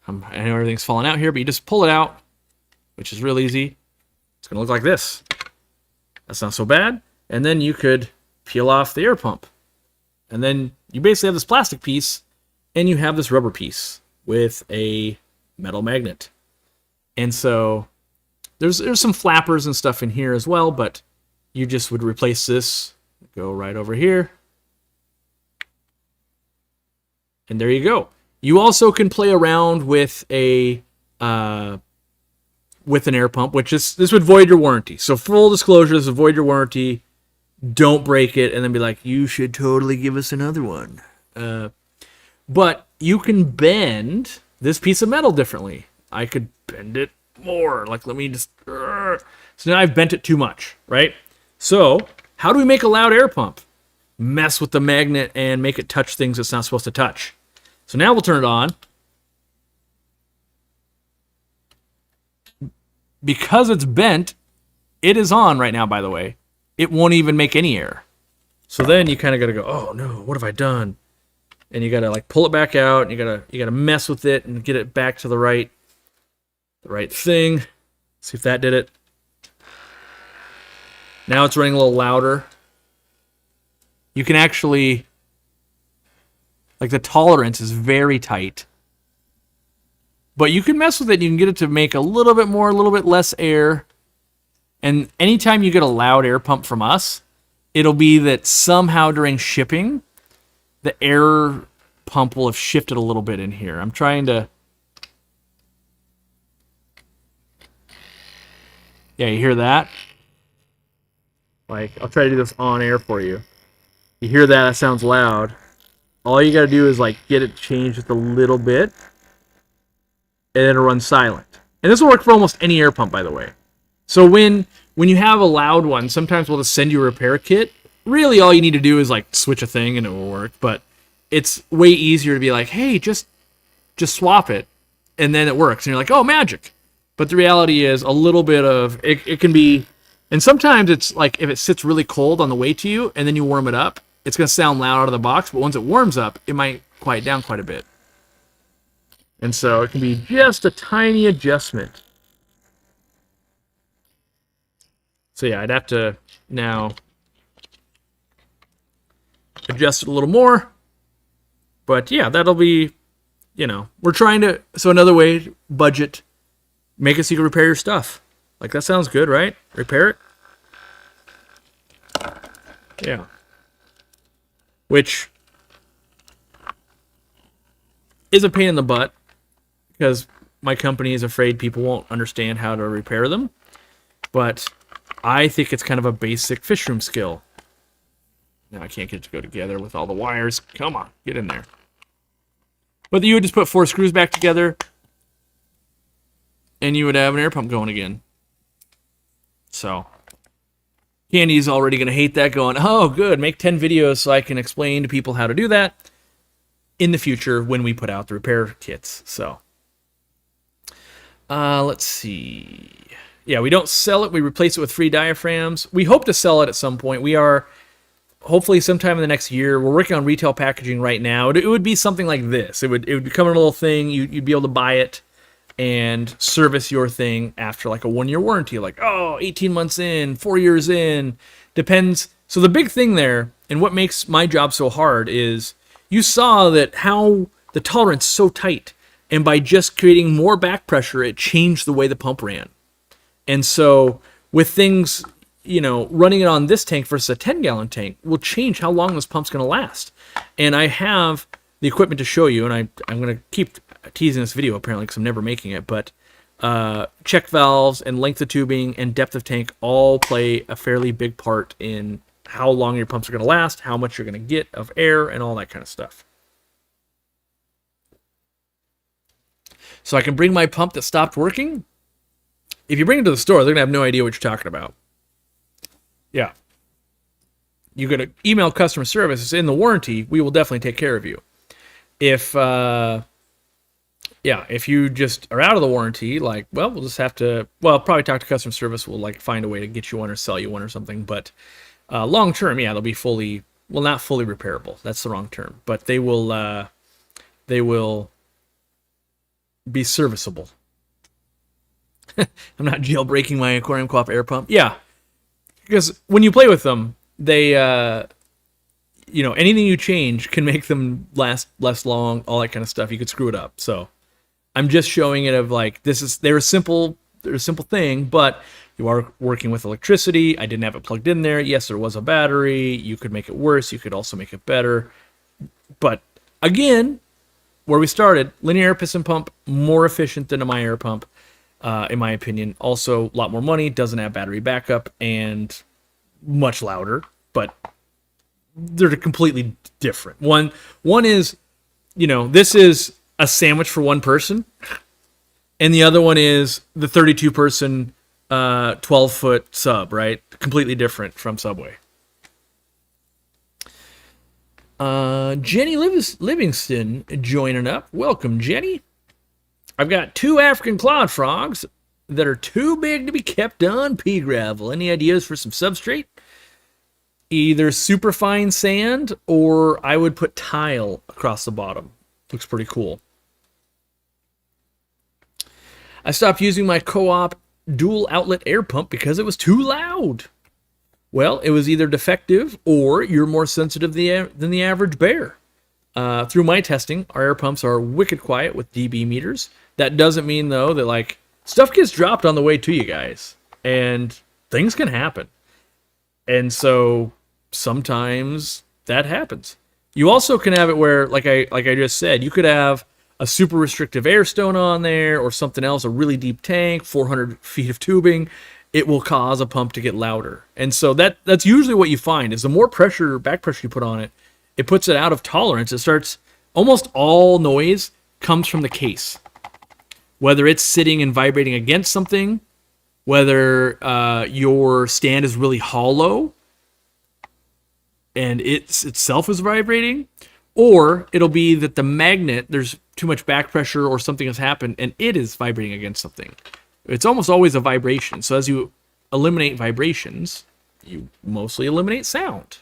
I know everything's falling out here, but you just pull it out, which is real easy. It's going to look like this. That's not so bad. And then you could peel off the air pump. And then you basically have this plastic piece, and you have this rubber piece with a metal magnet. And so there's some flappers and stuff in here as well, but you just would replace this, go right over here, and there you go. You also can play around with an air pump, which is this would void your warranty. So full disclosure, this would void your warranty. Don't break it and then be like, you should totally give us another one. But you can bend this piece of metal differently. I could bend it more. Like, let me just... So now I've bent it too much, right? So, how do we make a loud air pump? Mess with the magnet and make it touch things it's not supposed to touch. So now we'll turn it on. Because it's bent, it is on right now, by the way. It won't even make any air. So then you kind of got to go, oh no, what have I done? And you got to like pull it back out, and you got to mess with it and get it back to the right thing. See if that did it. Now it's running a little louder. You can actually, like the tolerance is very tight. But you can mess with it, and you can get it to make a little bit more, a little bit less air. And anytime you get a loud air pump from us, it'll be that somehow during shipping, the air pump will have shifted a little bit in here. I'm trying to... Yeah, you hear that? Like, I'll try to do this on air for you. You hear that? That sounds loud. All you gotta do is like get it changed just a little bit, and then it'll run silent. And this will work for almost any air pump, by the way. So when you have a loud one, sometimes we'll just send you a repair kit. Really, all you need to do is like switch a thing and it will work. But it's way easier to be like, hey, just swap it, and then it works. And you're like, oh, magic. But the reality is a little bit of it can be, and sometimes it's like if it sits really cold on the way to you and then you warm it up, it's going to sound loud out of the box. But once it warms up, it might quiet down quite a bit. And so it can be just a tiny adjustment. So yeah, I'd have to now adjust it a little more. But yeah, that'll be, we're trying to, so another way, budget, make it so you can repair your stuff. Like, that sounds good, right? Repair it. Yeah. Which is a pain in the butt because my company is afraid people won't understand how to repair them. But I think it's kind of a basic fish room skill. Now I can't get it to go together with all the wires. Come on, get in there. But you would just put 4 screws back together and you would have an air pump going again. So Candy's already going to hate that, going, oh, good, make 10 videos so I can explain to people how to do that in the future when we put out the repair kits. So let's see. Yeah, we don't sell it. We replace it with free diaphragms. We hope to sell it at some point. We are, hopefully sometime in the next year. We're working on retail packaging right now. It would be something like this. It would become a little thing. You'd be able to buy it and service your thing after like a 1-year warranty. Like, 18 months in, 4 years in. Depends. So the big thing there, and what makes my job so hard, is you saw that how the tolerance is so tight. And by just creating more back pressure, it changed the way the pump ran. And so with things, running it on this tank versus a 10-gallon tank will change how long this pump's going to last. And I have the equipment to show you, and I'm going to keep teasing this video apparently because I'm never making it, but check valves and length of tubing and depth of tank all play a fairly big part in how long your pumps are going to last, how much you're going to get of air, and all that kind of stuff. So I can bring my pump that stopped working. If you bring it to the store, they're going to have no idea what you're talking about. Yeah. You got to email customer service. It's in the warranty. We will definitely take care of you. If you just are out of the warranty, we'll just have to, probably talk to customer service. We'll find a way to get you one or sell you one or something. But long term, they'll be fully, not fully repairable. That's the wrong term. But they will be serviceable. I'm not jailbreaking my Aquarium Co-op air pump. Yeah, because when you play with them, they, anything you change can make them last less long, all that kind of stuff. You could screw it up. So I'm just showing it of they're a simple thing, but you are working with electricity. I didn't have it plugged in there. Yes, there was a battery. You could make it worse. You could also make it better. But again, where we started, linear air piston pump, more efficient than my air pump. In my opinion, also a lot more money, doesn't have battery backup, and much louder, but they're completely different. One is, this is a sandwich for one person, and the other one is the 32-person, 12-foot sub, right? Completely different from Subway. Jenny Livingston joining up. Welcome, Jenny. I've got 2 African clawed frogs that are too big to be kept on pea gravel. Any ideas for some substrate? Either super fine sand, or I would put tile across the bottom. Looks pretty cool. I stopped using my Co-op dual outlet air pump because it was too loud. Well, it was either defective or you're more sensitive than the average bear. Through my testing, our air pumps are wicked quiet with dB meters. That doesn't mean, though, that stuff gets dropped on the way to you guys, and things can happen. And so sometimes that happens. You also can have it where, like I just said, you could have a super restrictive air stone on there or something else, a really deep tank, 400 feet of tubing. It will cause a pump to get louder. And so that's usually what you find is the more pressure, back pressure you put on it, it puts it out of tolerance. It starts, almost all noise comes from the case. Whether it's sitting and vibrating against something, whether your stand is really hollow and itself is vibrating, or it'll be that the magnet, there's too much back pressure or something has happened and it is vibrating against something. It's almost always a vibration. So as you eliminate vibrations, you mostly eliminate sound.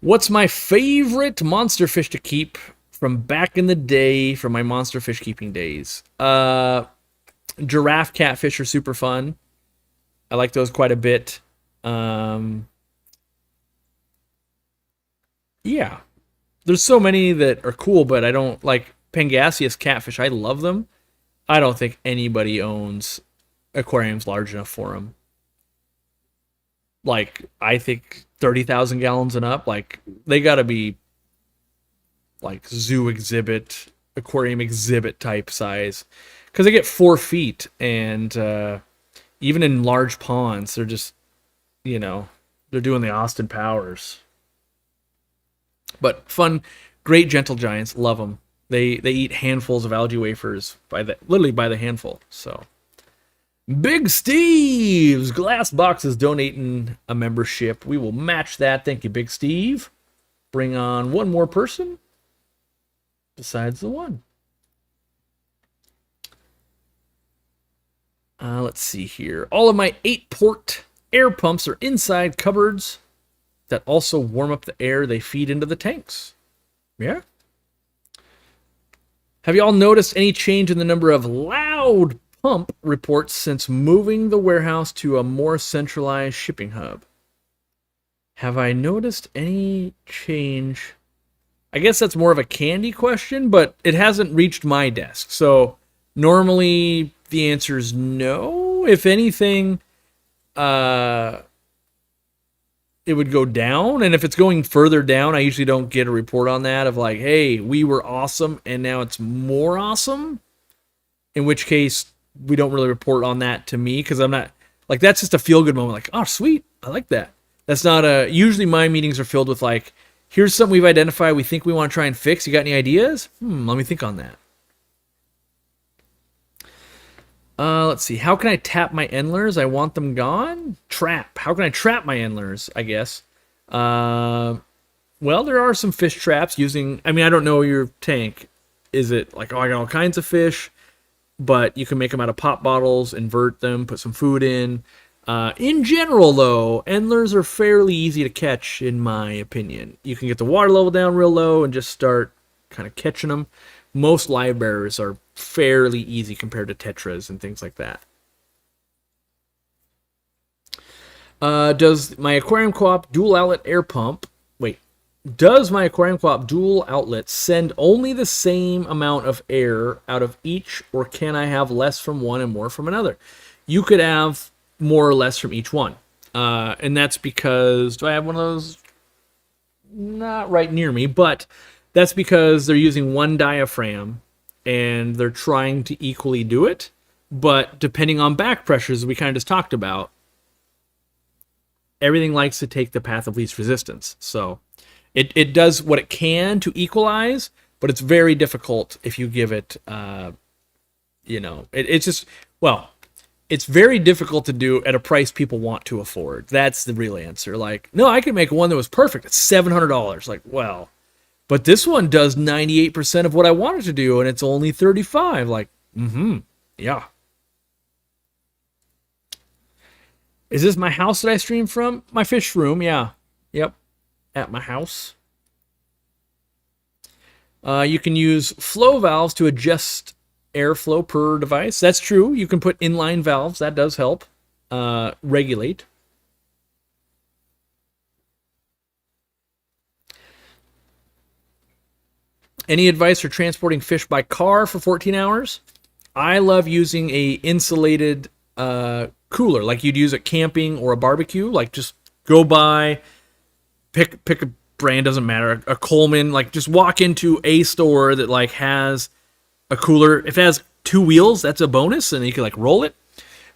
What's my favorite monster fish to keep from back in the day, from my monster fish keeping days. Giraffe catfish are super fun. I like those quite a bit. Yeah, there's so many that are cool, but I don't like Pangasius catfish. I love them. I don't think anybody owns aquariums large enough for them. Like, I think 30,000 gallons and up. Like, they got to be like zoo exhibit, aquarium exhibit type size, because they get 4 feet, and even in large ponds, they're just, you know, they're doing the Austin Powers. But fun, great gentle giants, love them. They eat handfuls of algae wafers literally by the handful. So, Big Steve's Glass Box is donating a membership. We will match that. Thank you, Big Steve. Bring on one more person besides the one. Let's see here. All of my 8-port air pumps are inside cupboards that also warm up the air they feed into the tanks. Yeah. Have you all noticed any change in the number of loud pump reports since moving the warehouse to a more centralized shipping hub? Have I noticed any change? I guess that's more of a Candy question, but it hasn't reached my desk. So normally the answer is no. If anything, it would go down. And if it's going further down, I usually don't get a report on that of like, hey, we were awesome and now it's more awesome. In which case, we don't really report on that to me, because I'm not, like, that's just a feel-good moment. Like, oh, sweet, I like that. That's not a, usually my meetings are filled with like, here's something we've identified we think we want to try and fix. You got any ideas? Let me think on that. Let's see. How can I tap my endlers? I want them gone. Trap. How can I trap my endlers, I guess? Well, there are some fish traps using, I mean, I don't know your tank. Is it like, oh, I got all kinds of fish, but you can make them out of pop bottles, invert them, put some food in. In general, though, endlers are fairly easy to catch, in my opinion. You can get the water level down real low and just start kind of catching them. Most live bearers are fairly easy compared to tetras and things like that. Does my Aquarium Co-op dual outlet air pump... Wait. Does my Aquarium Co-op dual outlet send only the same amount of air out of each, or can I have less from one and more from another? You could have more or less from each one. And that's because... Do I have one of those? Not right near me, but that's because they're using one diaphragm and they're trying to equally do it. But depending on back pressures, we kind of just talked about, everything likes to take the path of least resistance. So it does what it can to equalize, but it's very difficult if you give it, it's just, well, it's very difficult to do at a price people want to afford. That's the real answer. Like, no, I could make one that was perfect. It's $700. Like, well, but this one does 98% of what I wanted to do, and it's only $35. Like, yeah. Is this my house that I stream from? My fish room, yeah. Yep, at my house. You can use flow valves to adjust airflow per device. That's true. You can put inline valves. That does help regulate. Any advice for transporting fish by car for 14 hours? I love using a insulated cooler, like you'd use at camping or a barbecue. Like, just go by, pick a brand, doesn't matter, a Coleman. Like, just walk into a store that like has a cooler. If it has 2 wheels, that's a bonus, and you can like roll it.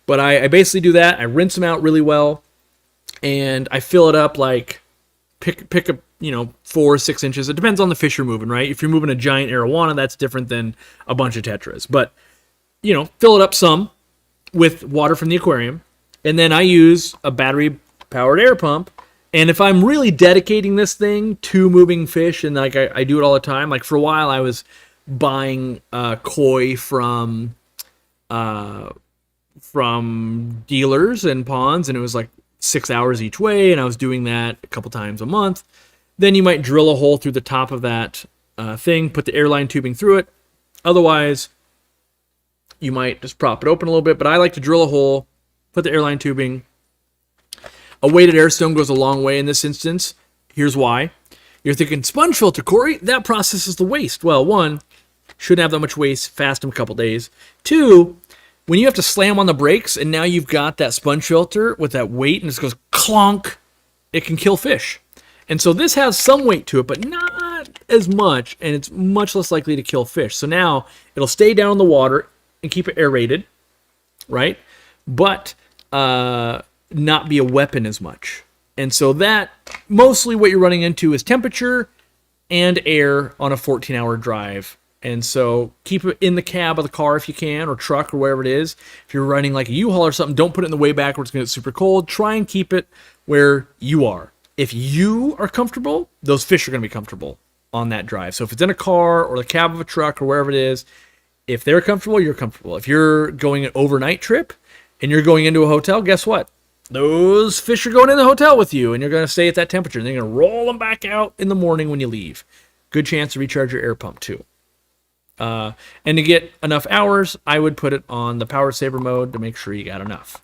But I basically do that. I rinse them out really well, and I fill it up. Like, pick a 4 or 6 inches. It depends on the fish you're moving, right? If you're moving a giant arowana, that's different than a bunch of tetras. But fill it up some with water from the aquarium, and then I use a battery-powered air pump. And if I'm really dedicating this thing to moving fish, and like I do it all the time, like for a while I was buying koi from dealers and ponds, and it was like 6 hours each way, and I was doing that a couple times a month. Then you might drill a hole through the top of that thing, put the airline tubing through it. Otherwise, you might just prop it open a little bit, but I like to drill a hole, put the airline tubing. A weighted air stone goes a long way in this instance. Here's why. You're thinking, sponge filter, Corey, that processes the waste. Well, one, shouldn't have that much waste, fast them a couple days. Two, when you have to slam on the brakes and now you've got that sponge filter with that weight and it goes clonk, it can kill fish. And so this has some weight to it, but not as much, and it's much less likely to kill fish. So now it'll stay down in the water and keep it aerated, right? But not be a weapon as much. And so that, mostly what you're running into is temperature and air on a 14-hour drive. And so keep it in the cab of the car if you can, or truck, or wherever it is. If you're running like a U-Haul or something, don't put it in the way back where it's going to get super cold. Try and keep it where you are. If you are comfortable, those fish are going to be comfortable on that drive. So if it's in a car or the cab of a truck or wherever it is, if they're comfortable, you're comfortable. If you're going an overnight trip and you're going into a hotel, guess what? Those fish are going in the hotel with you, and you're going to stay at that temperature. And they're going to roll them back out in the morning when you leave. Good chance to recharge your air pump too. And to get enough hours, I would put it on the power saver mode to make sure you got enough.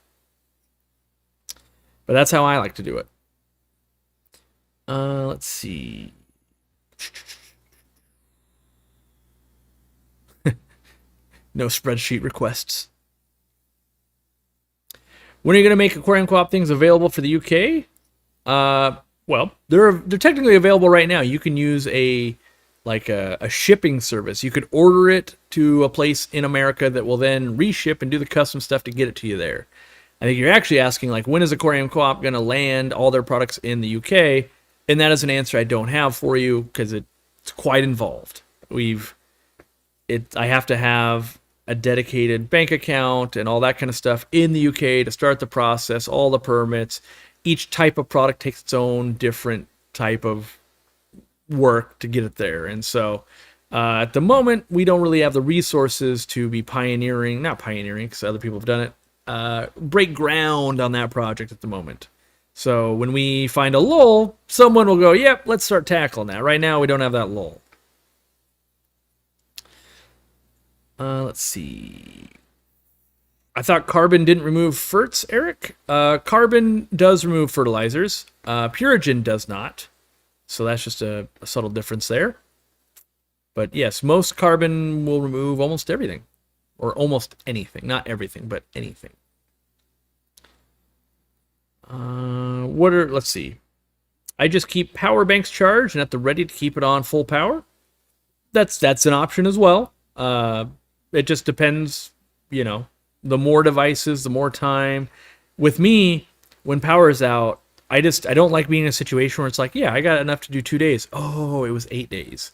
But that's how I like to do it. Let's see. No spreadsheet requests. When are you going to make Aquarium Co-op things available for the UK? Well, they're technically available right now. You can use a shipping service. You could order it to a place in America that will then reship and do the custom stuff to get it to you there. I think you're actually asking, like, when is Aquarium Co-op going to land all their products in the UK? And that is an answer I don't have for you because it's quite involved. I have to have a dedicated bank account and all that kind of stuff in the UK to start the process, all the permits. Each type of product takes its own different type of work to get it there. And so at the moment, we don't really have the resources to be not pioneering because other people have done it, break ground on that project at the moment. So when we find a lull, someone will go, yep, let's start tackling that. Right now, we don't have that lull. Let's see. I thought carbon didn't remove ferts, Eric. Carbon does remove fertilizers. Purigen does not. So that's just a subtle difference there. But yes, most carbon will remove almost everything. Or almost anything. Not everything, but anything. Let's see. I just keep power banks charged and at the ready to keep it on full power. That's an option as well. It just depends, the more devices, the more time. With me, when power is out, I don't like being in a situation where it's like, yeah, I got enough to do 2 days. Oh, it was 8 days.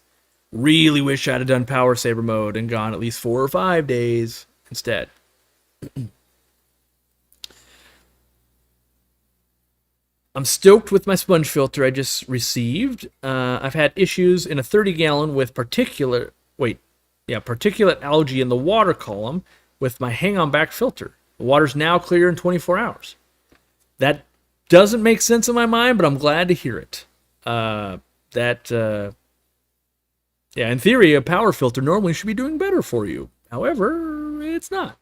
Really wish I'd have done power saver mode and gone at least 4 or 5 days instead. I'm stoked with my sponge filter I just received. I've had issues in a 30-gallon with particulate algae in the water column with my hang-on back filter. The water's now clear in 24 hours. That doesn't make sense in my mind, but I'm glad to hear it. In theory, a power filter normally should be doing better for you. However, it's not.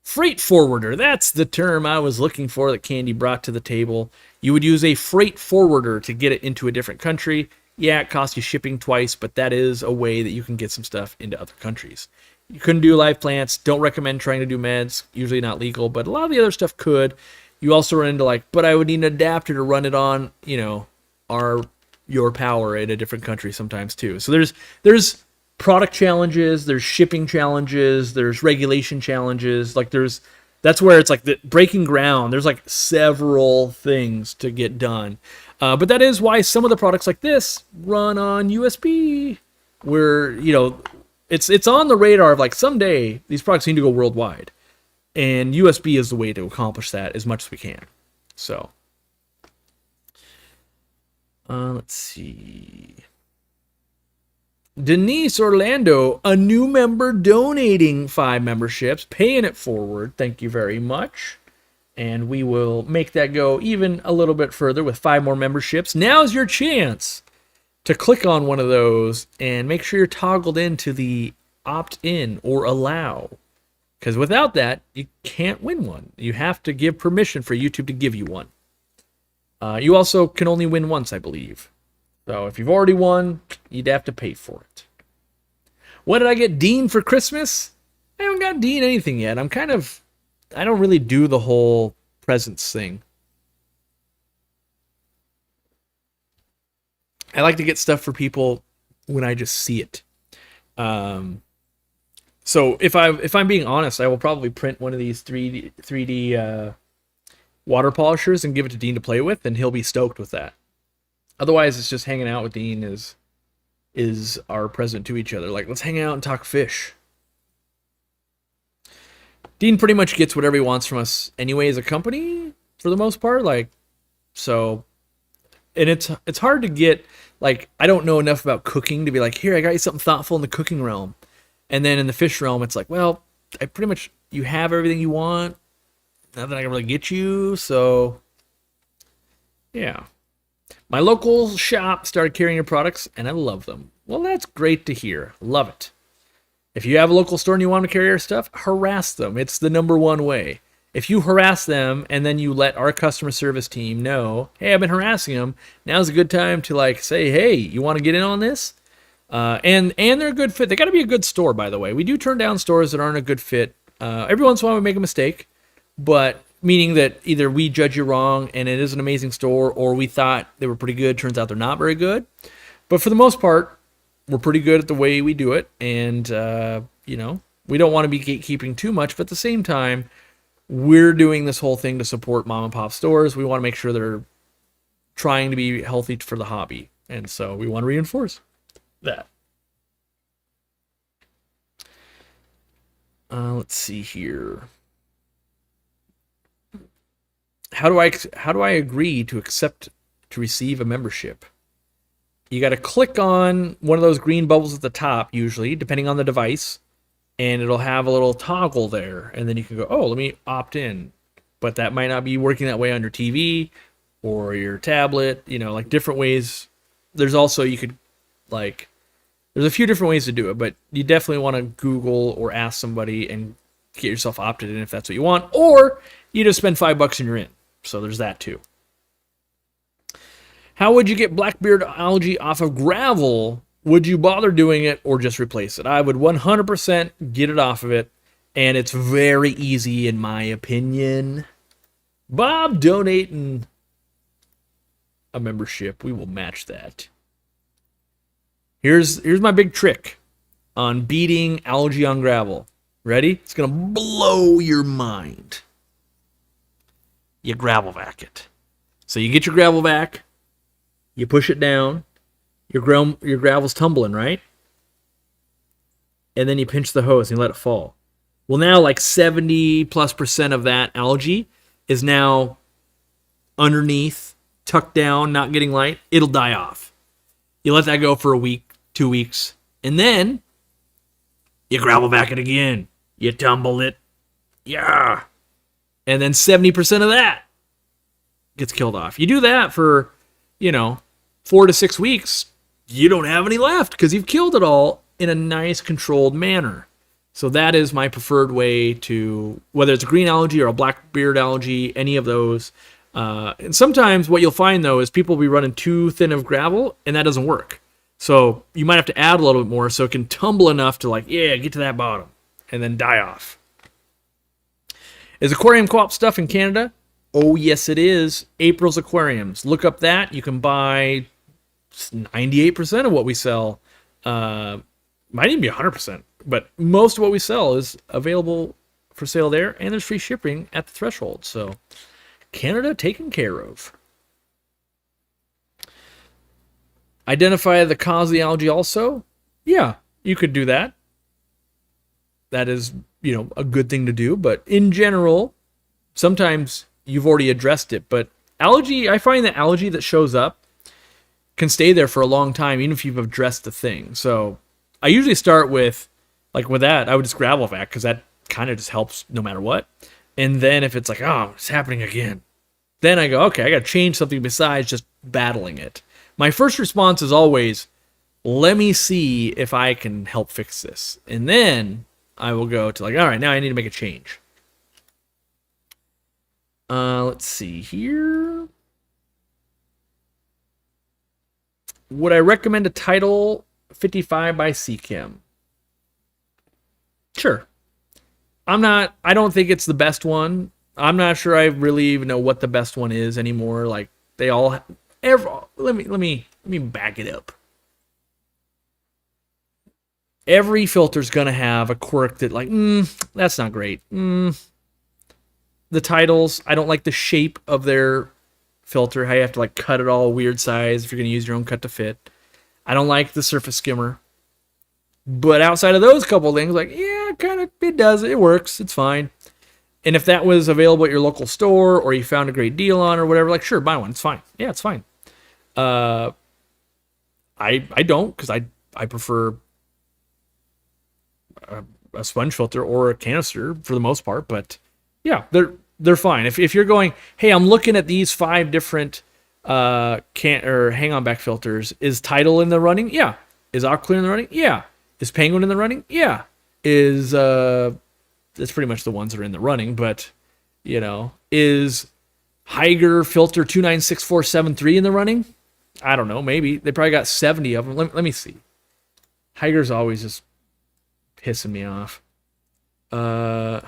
Freight forwarder, that's the term I was looking for that Candy brought to the table. You would use a freight forwarder to get it into a different country. Yeah, it costs you shipping twice, but that is a way that you can get some stuff into other countries. You couldn't do live plants. Don't recommend trying to do meds. Usually not legal, but a lot of the other stuff could. You also run into but I would need an adapter to run it on, your power in a different country sometimes too. So there's product challenges, there's shipping challenges, there's regulation challenges. That's where it's like the breaking ground. There's several things to get done. But that is why some of the products like this run on USB, where, it's on the radar of someday these products need to go worldwide. And USB is the way to accomplish that as much as we can. So, let's see. Denise Orlando, a new member donating 5 memberships, paying it forward. Thank you very much. And we will make that go even a little bit further with 5 more memberships. Now's your chance to click on one of those and make sure you're toggled into the opt-in or allow. Because without that, you can't win one. You have to give permission for YouTube to give you one. You also can only win once, I believe. So if you've already won, you'd have to pay for it. What did I get Dean for Christmas? I haven't got Dean anything yet. I don't really do the whole presents thing. I like to get stuff for people when I just see it. So if I'm being honest, I will probably print one of these 3D water polishers and give it to Dean to play with, and he'll be stoked with that. Otherwise, it's just hanging out with Dean is our present to each other. Like, let's hang out and talk fish. Dean pretty much gets whatever he wants from us anyway as a company, for the most part. Like, so, and it's hard to get, like, I don't know enough about cooking to be like, here, I got you something thoughtful in the cooking realm. And then in the fish realm, it's like, well, you have everything you want. Nothing I can really get you, so yeah. My local shop started carrying your products, and I love them. Well, that's great to hear. Love it. If you have a local store and you want to carry our stuff, harass them. It's the number one way. If you harass them and then you let our customer service team know, hey, I've been harassing them, now's a good time to like say, hey, you want to get in on this? And they're a good fit. They got to be a good store, by the way. We do turn down stores that aren't a good fit. Every once in a while we make a mistake, but meaning that either we judge you wrong and it is an amazing store, or we thought they were pretty good, turns out they're not very good. But for the most part, we're pretty good at the way we do it, and we don't want to be gatekeeping too much, but at the same time, we're doing this whole thing to support mom and pop stores. We want to make sure they're trying to be healthy for the hobby, and so we want to reinforce that. Let's see here. How do I agree to receive a membership? You got to click on one of those green bubbles at the top, usually, depending on the device, and it'll have a little toggle there, and then you can go, oh, let me opt in. But that might not be working that way on your TV or your tablet, like different ways. There's also, there's a few different ways to do it, but you definitely want to Google or ask somebody and get yourself opted in if that's what you want, or you just spend $5 and you're in. So there's that too. How would you get blackbeard algae off of gravel? Would you bother doing it or just replace it? I would 100% get it off of it, and it's very easy in my opinion. Bob donating a membership. We will match that. Here's my big trick on beating algae on gravel. Ready? It's going to blow your mind. You gravel vac it. So you get your gravel vac, you push it down, your gravel's tumbling, right? And then you pinch the hose and you let it fall. Well, now like 70+% of that algae is now underneath, tucked down, not getting light. It'll die off. You let that go for a week, 2 weeks, and then you gravel vac it again. You tumble it. Yeah. And then 70% of that gets killed off. You do that for, 4 to 6 weeks, you don't have any left because you've killed it all in a nice controlled manner. So that is my preferred way to, whether it's a green algae or a blackbeard algae, any of those. And sometimes what you'll find, though, is people will be running too thin of gravel, and that doesn't work. So you might have to add a little bit more so it can tumble enough to get to that bottom and then die off. Is Aquarium Co-op stuff in Canada? Oh, yes, it is. April's Aquariums. Look up that. You can buy 98% of what we sell. Might even be 100%. But most of what we sell is available for sale there, and there's free shipping at the threshold. So Canada taken care of. Identify the cause of the algae also? Yeah, you could do that. That is, a good thing to do. But in general, sometimes you've already addressed it. But algae, I find that algae that shows up can stay there for a long time, even if you've addressed the thing. So I usually start with that, I would just gravel vac because that kind of just helps no matter what. And then if it's like, oh, it's happening again, then I go, okay, I got to change something besides just battling it. my first response is always, let me see if I can help fix this. And then I will go to like, all right, now I need to make a change. Let's see here. Would I recommend a Title 55 by Seachem? Sure. I don't think it's the best one. I'm not sure I really even know what the best one is anymore. Like they all let me back it up. Every filter's gonna have a quirk that like, that's not great. The titles, I don't like the shape of their filter, how you have to like cut it all a weird size if you're gonna use your own cut to fit. I don't like the surface skimmer. But outside of those couple things, like, yeah, it works, it's fine. And if that was available at your local store or you found a great deal on or whatever, like, sure, buy one, it's fine. Yeah, it's fine. I don't, because I prefer a sponge filter or a canister for the most part, but yeah, they're fine. If you're going, hey, I'm looking at these 5 different hang-on back filters, is Tidal in the running? Yeah. Is Aquarium in the running? Yeah. Is Penguin in the running? Yeah. Is that's pretty much the ones that are in the running, but you know, is Higer filter 296473 in the running? I don't know, maybe. They probably got 70 of them. Let me see. Higer's always just pissing me off. And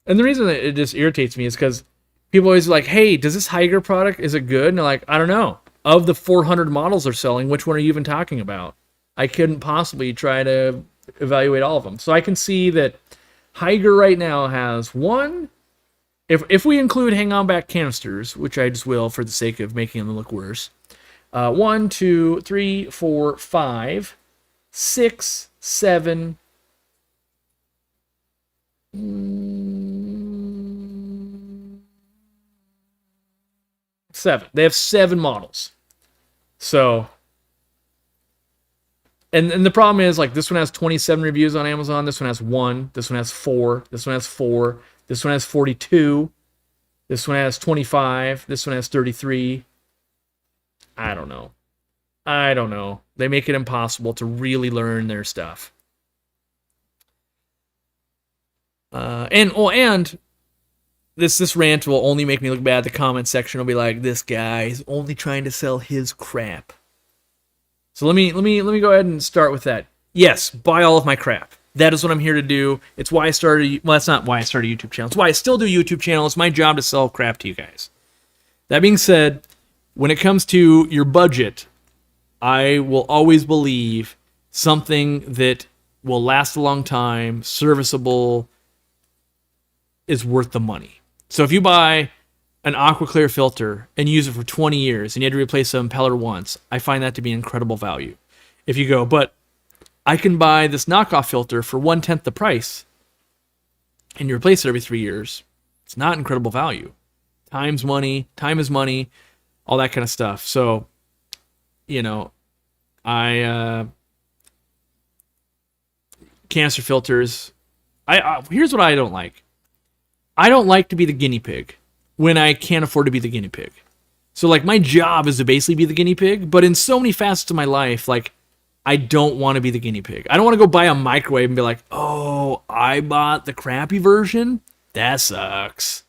the reason that it just irritates me is because people always like, hey, does this Higer product, is it good? And they're like, I don't know. Of the 400 models they're selling, which one are you even talking about? I couldn't possibly try to evaluate all of them. So I can see that Higer right now has one. If we include hang-on back canisters, which I just will for the sake of making them look worse. 1, 2, 3, 4, 5, 6, 7, 7. They have 7 models. So, and the problem is, like, this one has 27 reviews on Amazon. This one has 1. This one has 4. This one has 4. This one has 42. This one has 25. This one has 33. I don't know. They make it impossible to really learn their stuff. And this rant will only make me look bad. The comment section will be like, this guy is only trying to sell his crap. So let me go ahead and start with that. Yes, buy all of my crap. That is what I'm here to do. It's why I started. Well, that's not why I started a YouTube channel. It's why I still do a YouTube channel. It's my job to sell crap to you guys. That being said, when it comes to your budget, I will always believe something that will last a long time, serviceable, is worth the money. So if you buy an AquaClear filter and use it for 20 years and you had to replace the impeller once, I find that to be incredible value. If you go, but I can buy this knockoff filter for 1/10 the price and you replace it every 3 years, it's not incredible value. Time is money, all that kind of stuff. So, you know, canister filters, here's what I don't like. I don't like to be the guinea pig when I can't afford to be the guinea pig. So, like, my job is to basically be the guinea pig, but in so many facets of my life, like, I don't want to be the guinea pig. I don't want to go buy a microwave and be like, oh, I bought the crappy version? That sucks.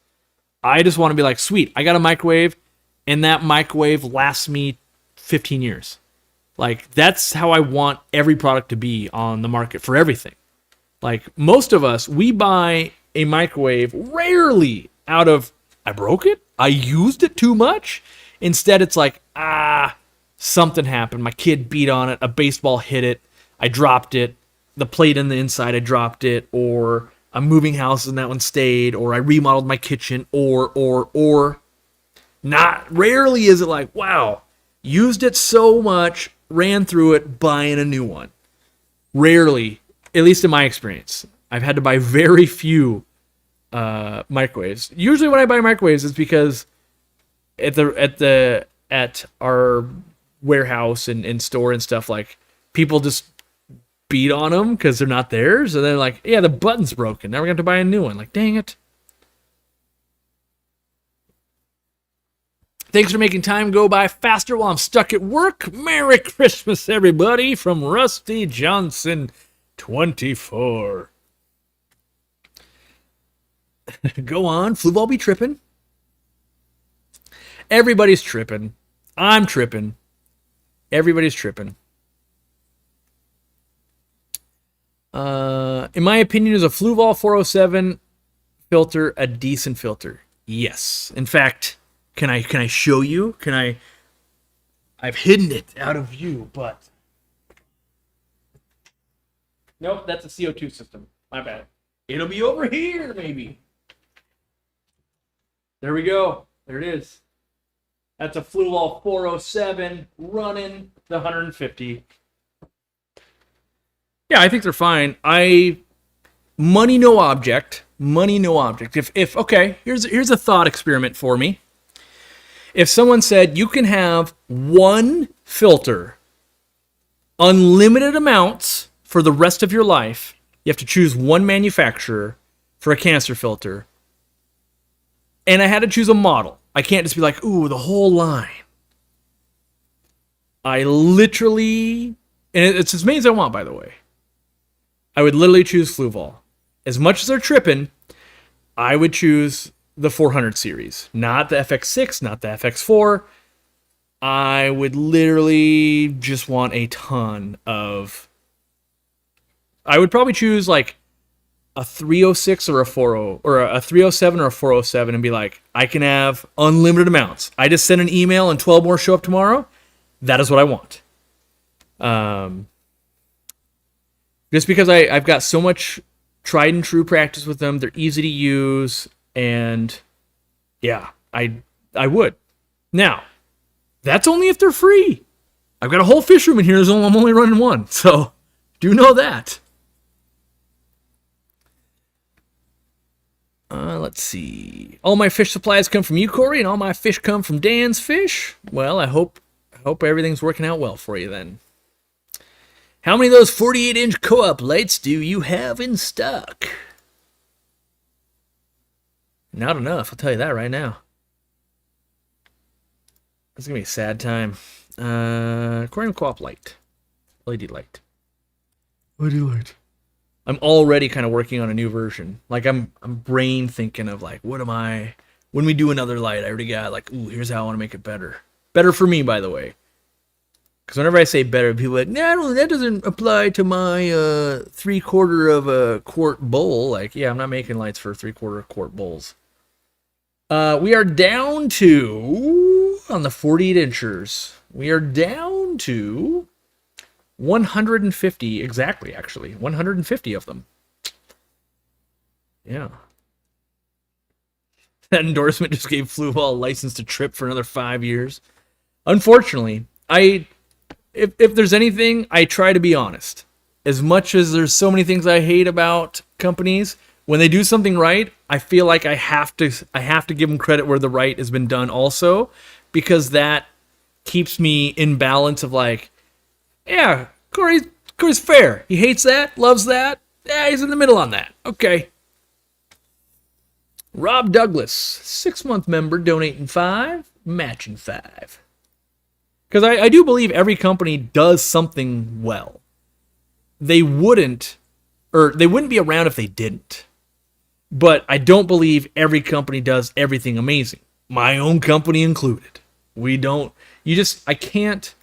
I just want to be like, sweet, I got a microwave, and that microwave lasts me 15 years. Like, that's how I want every product to be on the market for everything. Like, most of us, we buy a microwave rarely out of, I broke it? I used it too much? Instead, it's like, something happened. My kid beat on it. A baseball hit it. I dropped it. The plate in the inside, I dropped it. Or I'm moving houses and that one stayed. Or I remodeled my kitchen. Or. Not rarely is it like, wow, used it so much, ran through it, buying a new one. Rarely, at least in my experience. I've had to buy very few microwaves. Usually when I buy microwaves, it's because at our warehouse and store and stuff, like, people just beat on them because they're not theirs, and they're like, yeah, the button's broken, now we're going to have to buy a new one. Like, dang it. Thanks for making time go by faster while I'm stuck at work. Merry Christmas, everybody, from Rusty Johnson 24. Go on, flu ball be tripping. Everybody's tripping. I'm tripping. Everybody's tripping. In my opinion, is a Fluval 407 filter a decent filter? Yes. In fact, can I show you? I've hidden it out of view, but nope, that's a CO2 system. My bad. It'll be over here, maybe. There we go. There it is. That's a Fluval 407 running the 150. Yeah, I think they're fine. Money no object. Money no object. If okay, here's a thought experiment for me. If someone said you can have one filter, unlimited amounts for the rest of your life, you have to choose one manufacturer for a canister filter, and I had to choose a model. I can't just be like, ooh, the whole line. I literally, and it's as many as I want, by the way. I would literally choose Fluval. As much as they're tripping, I would choose the 400 series, not the FX6, not the FX4. I would literally just want a ton of. I would probably choose like a 306 or a 40 or a 307 or a 407 and be like, I can have unlimited amounts. I just send an email and 12 more show up tomorrow. That is what I want. Just because I've got so much tried and true practice with them, they're easy to use, and yeah, I would. Now, that's only if they're free. I've got a whole fish room in here. I'm only running one, so do know that. Let's see. All my fish supplies come from you, Corey, and all my fish come from Dan's Fish. Well, I hope everything's working out well for you then. How many of those 48-inch co-op lights do you have in stock? Not enough, I'll tell you that right now. It's going to be a sad time. Aquarium co-op light. LED light. LED light. I'm already kind of working on a new version. Like, I'm brain thinking of, like, what am I... When we do another light, I already got, like, ooh, here's how I want to make it better. Better for me, by the way. Because whenever I say better, people are like, no, that doesn't apply to my 3/4 of a quart bowl. Like, yeah, I'm not making lights for 3/4 quart bowls. We are down to, on the 48 inchers, we are down to 150, exactly, actually. 150 of them. Yeah. That endorsement just gave Fluval a license to trip for another 5 years. Unfortunately, If there's anything, I try to be honest. As much as there's so many things I hate about companies, when they do something right, I feel like I have to give them credit where the right has been done also, because that keeps me in balance of like, yeah, Corey's fair. He hates that, loves that. Yeah, he's in the middle on that. Okay. Rob Douglas, 6-month member, donating 5, matching 5. Because I do believe every company does something well. They wouldn't be around if they didn't. But I don't believe every company does everything amazing. My own company included. I can't,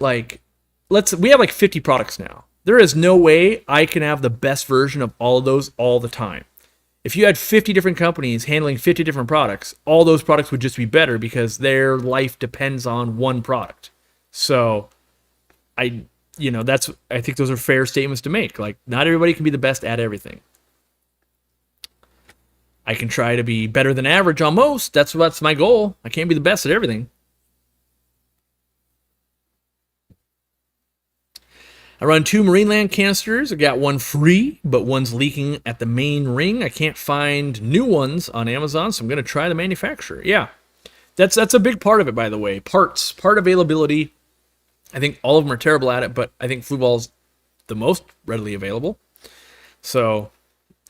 like, we have like 50 products now. There is no way I can have the best version of all of those all the time. If you had 50 different companies handling 50 different products, all those products would just be better because their life depends on one product. So I think those are fair statements to make. Like, not everybody can be the best at everything. I can try to be better than average on most. That's my goal. I can't be the best at everything. I run 2 Marineland canisters. I got one free, but one's leaking at the main ring. I can't find new ones on Amazon, so I'm going to try the manufacturer. Yeah, that's a big part of it, by the way. Part availability. I think all of them are terrible at it, but I think Fluval's the most readily available. So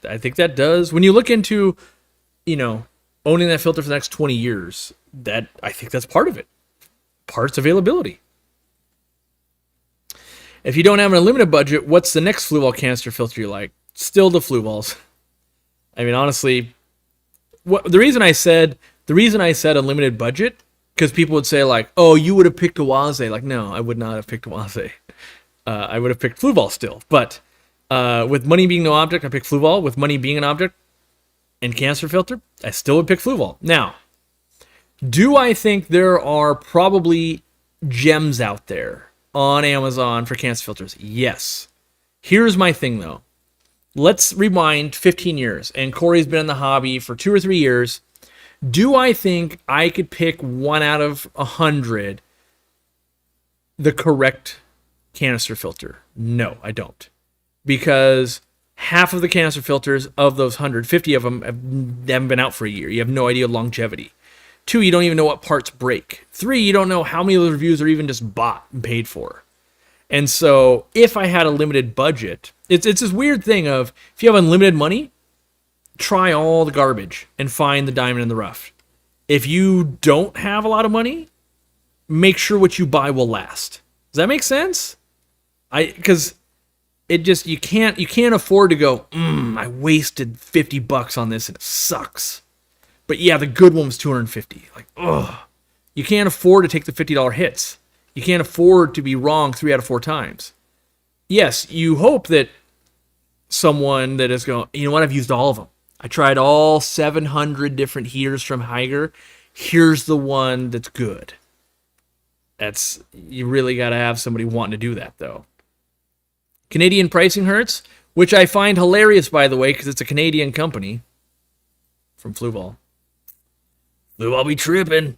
I think that does. When you look into, owning that filter for the next 20 years, that I think that's part of it. Parts availability. If you don't have an unlimited budget, what's the next flue ball canister filter you like? Still the flue balls. I mean, honestly, the reason I said unlimited budget, because people would say like, oh, you would have picked a Waze. Like, no, I would not have picked a Waze. I would have picked flue ball still. But with money being no object, I picked flue ball. With money being an object and canister filter, I still would pick flue ball. Now, do I think there are probably gems out there on Amazon for canister filters? Yes. Here's my thing, though. Let's rewind 15 years, and Corey's been in the hobby for 2 or 3 years. Do I think I could pick 1 out of 100 the correct canister filter? No, I don't. Because half of the canister filters of those 100, 50 of them haven't been out for a year. You have no idea longevity. 2, you don't even know what parts break. 3, you don't know how many of those reviews are even just bought and paid for. And so if I had a limited budget, it's this weird thing of, if you have unlimited money, try all the garbage and find the diamond in the rough. If you don't have a lot of money, make sure what you buy will last. Does that make sense? Because it just, you can't afford to go, I wasted $50 on this and it sucks. But yeah, the good one was $250. Like, ugh. You can't afford to take the $50 hits. You can't afford to be wrong 3 out of 4 times. Yes, you hope that someone that is going, you know what, I've used all of them. I tried all 700 different heaters from Haiger. Here's the one that's good. You really got to have somebody wanting to do that, though. Canadian pricing hurts, which I find hilarious, by the way, because it's a Canadian company from Fluval. Fluval be tripping.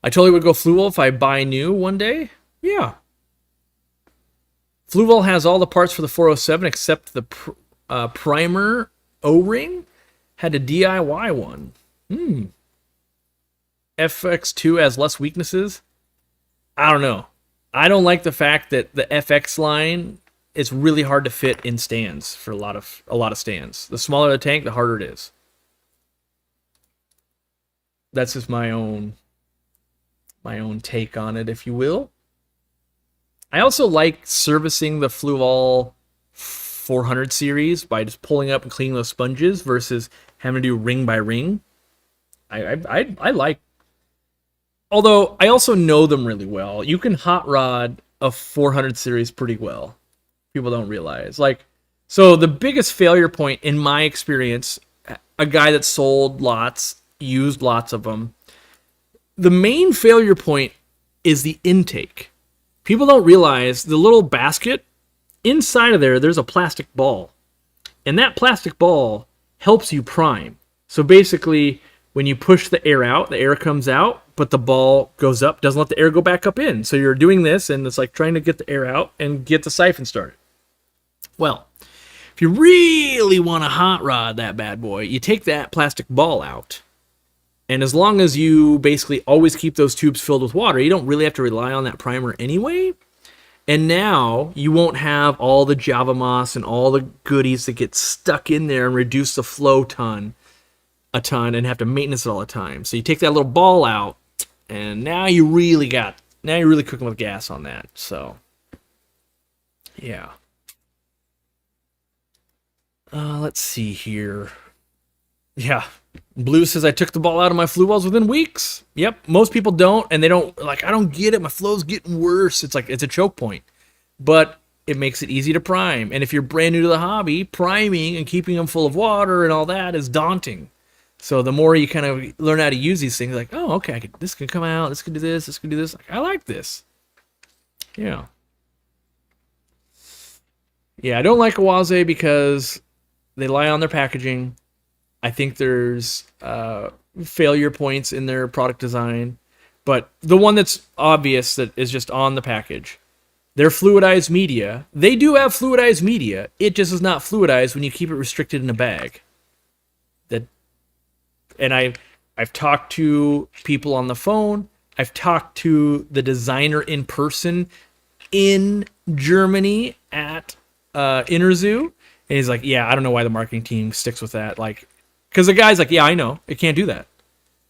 I totally would go Fluval if I buy new one day. Yeah. Fluval has all the parts for the 407 except the primer O-ring. Had to DIY one. FX2 has less weaknesses. I don't know. I don't like the fact that the FX line is really hard to fit in stands for a lot of stands. The smaller the tank, the harder it is. That's just my own take on it, if you will. I also like servicing the Fluval 400 series by just pulling up and cleaning those sponges versus having to do ring by ring. I like. Although I also know them really well. You can hot rod a 400 series pretty well. People don't realize. So the biggest failure point in my experience, a guy that sold lots, used lots of them, the main failure point is the intake. People don't realize the little basket, inside of there's a plastic ball. And that plastic ball helps you prime. So basically, when you push the air out, the air comes out, but the ball goes up, doesn't let the air go back up in. So you're doing this, and it's like trying to get the air out and get the siphon started. Well, if you really want to hot rod that bad boy, you take that plastic ball out. And as long as you basically always keep those tubes filled with water, you don't really have to rely on that primer anyway. And now you won't have all the Java moss and all the goodies that get stuck in there and reduce the flow a ton and have to maintenance it all the time. So you take that little ball out, and now you're really cooking with gas on that. So yeah. Let's see here. Yeah. Blue says I took the ball out of my flue balls within weeks. Yep. Most people don't, and they don't, I don't get it. My flow's getting worse. It's a choke point. But it makes it easy to prime. And if you're brand new to the hobby, priming and keeping them full of water and all that is daunting. So the more you kind of learn how to use these things, like, oh, okay, this can come out, this can do this, this can do this. I like this. Yeah. Yeah, I don't like Awaze because they lie on their packaging. I think there's failure points in their product design. But the one that's obvious that is just on the package, they're fluidized media. They do have fluidized media. It just is not fluidized when you keep it restricted in a bag. And I've talked to people on the phone. I've talked to the designer in person in Germany at Interzoo. And he's like, yeah, I don't know why the marketing team sticks with that. Because the guy's like, yeah, I know. It can't do that.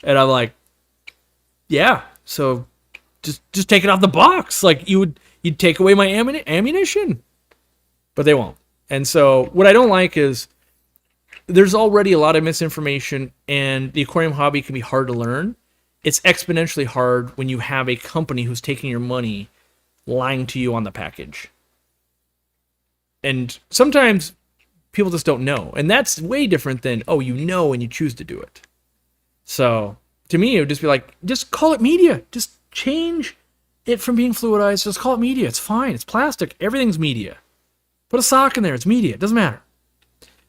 And I'm like, yeah, so just take it off the box. Like, you'd take away my ammunition. But they won't. And so what I don't like is there's already a lot of misinformation, and the aquarium hobby can be hard to learn. It's exponentially hard when you have a company who's taking your money lying to you on the package. And sometimes people just don't know. And that's way different than, oh, you know and you choose to do it. So to me, it would just be like, just call it media. Just change it from being fluidized. Just call it media. It's fine. It's plastic. Everything's media. Put a sock in there. It's media. It doesn't matter.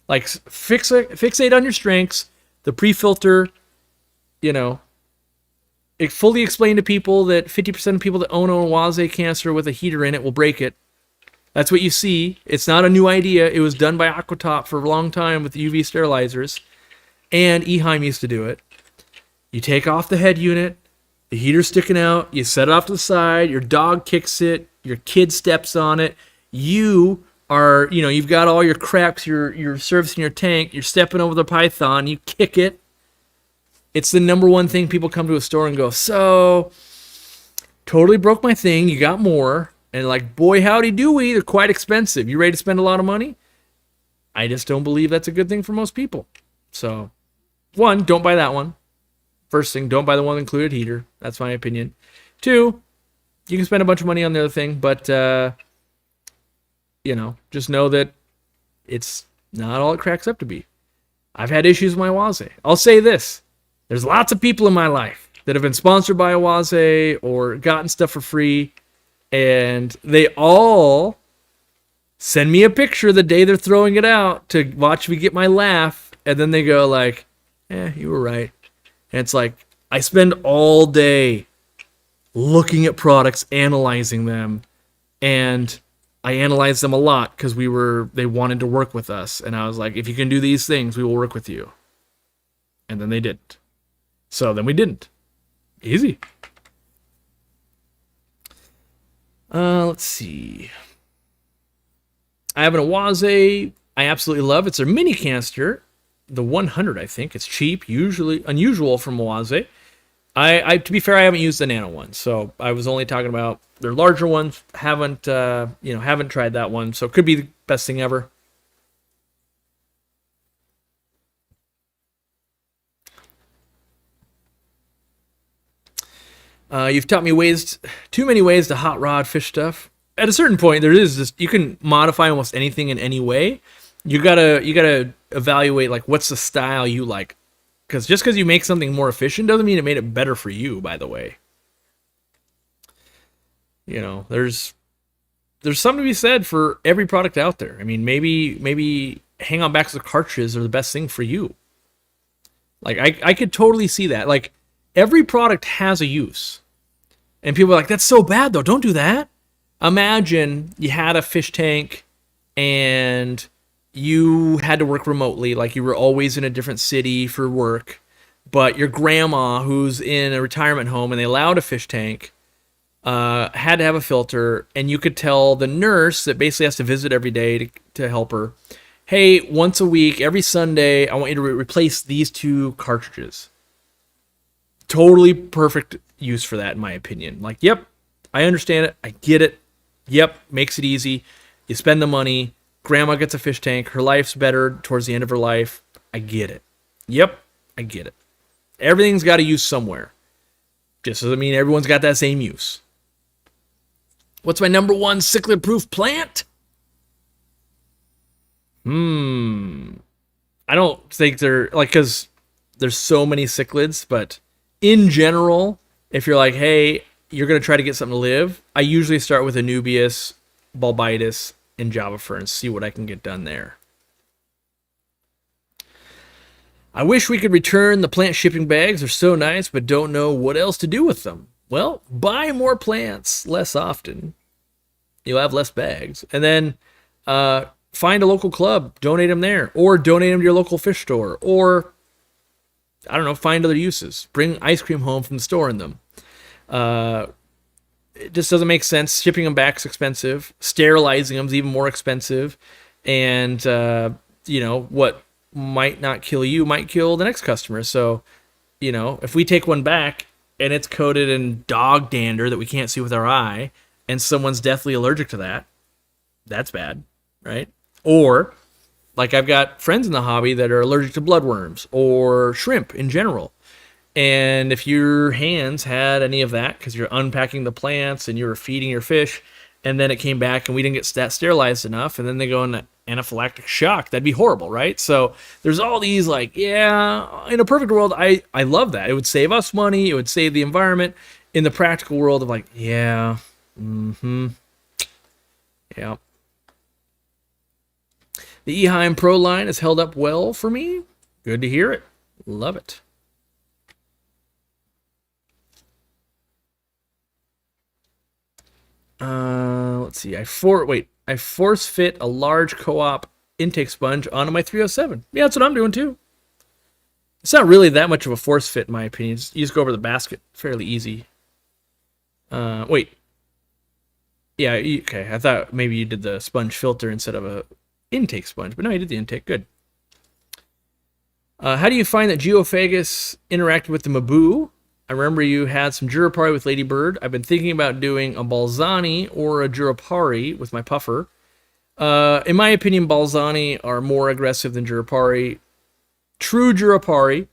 Like, fixate on your strengths. The pre-filter, it fully explained to people that 50% of people that own a Waze canister with a heater in it will break it. That's what you see. It's not a new idea. It was done by Aquatop for a long time with UV sterilizers. And Eheim used to do it. You take off the head unit, the heater's sticking out, you set it off to the side, your dog kicks it, your kid steps on it, you are, you've got all your craps, you're servicing your tank, you're stepping over the python, you kick it. It's the number one thing people come to a store and go, so, totally broke my thing, you got more. And like, boy, howdy dooey, they're quite expensive. You ready to spend a lot of money? I just don't believe that's a good thing for most people. So, one, don't buy that one. First thing, don't buy the one with included heater. That's my opinion. Two, you can spend a bunch of money on the other thing, but, just know that it's not all it cracks up to be. I've had issues with my Waze. I'll say this. There's lots of people in my life that have been sponsored by a Waze or gotten stuff for free, and they all send me a picture the day they're throwing it out to watch me get my laugh, and then they go like, you were right. And it's like, I spend all day looking at products, analyzing them, and I analyzed them a lot because they wanted to work with us. And I was like, if you can do these things, we will work with you. And then they didn't. So then we didn't. Easy. Let's see. I have an Awaze I absolutely love. It's a mini canister, the 100, I think. It's cheap, usually unusual from Awaze. To be fair, I haven't used the nano one, so I was only talking about their larger ones. Haven't tried that one, so it could be the best thing ever. You've taught me too many ways to hot rod fish stuff. At a certain point, you can modify almost anything in any way. You gotta evaluate like what's the style you like. Because just because you make something more efficient doesn't mean it made it better for you, by the way. There's something to be said for every product out there. I mean, maybe hang-on backs of cartridges are the best thing for you. Like, I could totally see that. Like, every product has a use. And people are like, that's so bad, though. Don't do that. Imagine you had a fish tank and you had to work remotely, like you were always in a different city for work, but your grandma, who's in a retirement home and they allowed a fish tank, had to have a filter, and you could tell the nurse that basically has to visit every day to help her, hey, once a week, every Sunday, I want you to replace these 2 cartridges. Totally perfect use for that, in my opinion. Like, yep, I understand it. I get it. Yep, makes it easy. You spend the money. Grandma gets a fish tank. Her life's better towards the end of her life. I get it. Yep, I get it. Everything's got a use somewhere. Just doesn't mean everyone's got that same use. What's my number 1 cichlid-proof plant? I don't think they're, like, because there's so many cichlids, but in general, if you're like, hey, you're going to try to get something to live, I usually start with Anubias, Bulbitis, and Java Fern and see what I can get done there. I wish we could return the plant shipping bags. They're so nice, but don't know what else to do with them. Well, buy more plants less often. You'll have less bags. And then find a local club, donate them there, or donate them to your local fish store, or, I don't know, find other uses. Bring ice cream home from the store in them. It just doesn't make sense. Shipping them back is expensive. Sterilizing them is even more expensive. And, might not kill you, might kill the next customer. So, if we take one back and it's coated in dog dander that we can't see with our eye, and someone's deathly allergic to that, that's bad, right? Or, like, I've got friends in the hobby that are allergic to bloodworms or shrimp in general. And if your hands had any of that, because you're unpacking the plants and you were feeding your fish, and then it came back and we didn't get that sterilized enough, and then they go into anaphylactic shock, that'd be horrible, right? So there's all these, like, yeah, in a perfect world, I love that. It would save us money. It would save the environment. In the practical world of, like, yeah, yeah. The Eheim Pro line has held up well for me. Good to hear it. Love it. Let's see. I force fit a large co-op intake sponge onto my 307. Yeah, that's what I'm doing too. It's not really that much of a force fit, in my opinion. You just go over the basket, fairly easy. Wait. Yeah, okay. I thought maybe you did the sponge filter instead of a intake sponge, but no, you did the intake. Good. How do you find that Geophagus interacted with the Maboo? I remember you had some Jurapari with Ladybird. I've been thinking about doing a Balzani or a Jurapari with my puffer. In my opinion, Balzani are more aggressive than Jurapari. True Jurapari,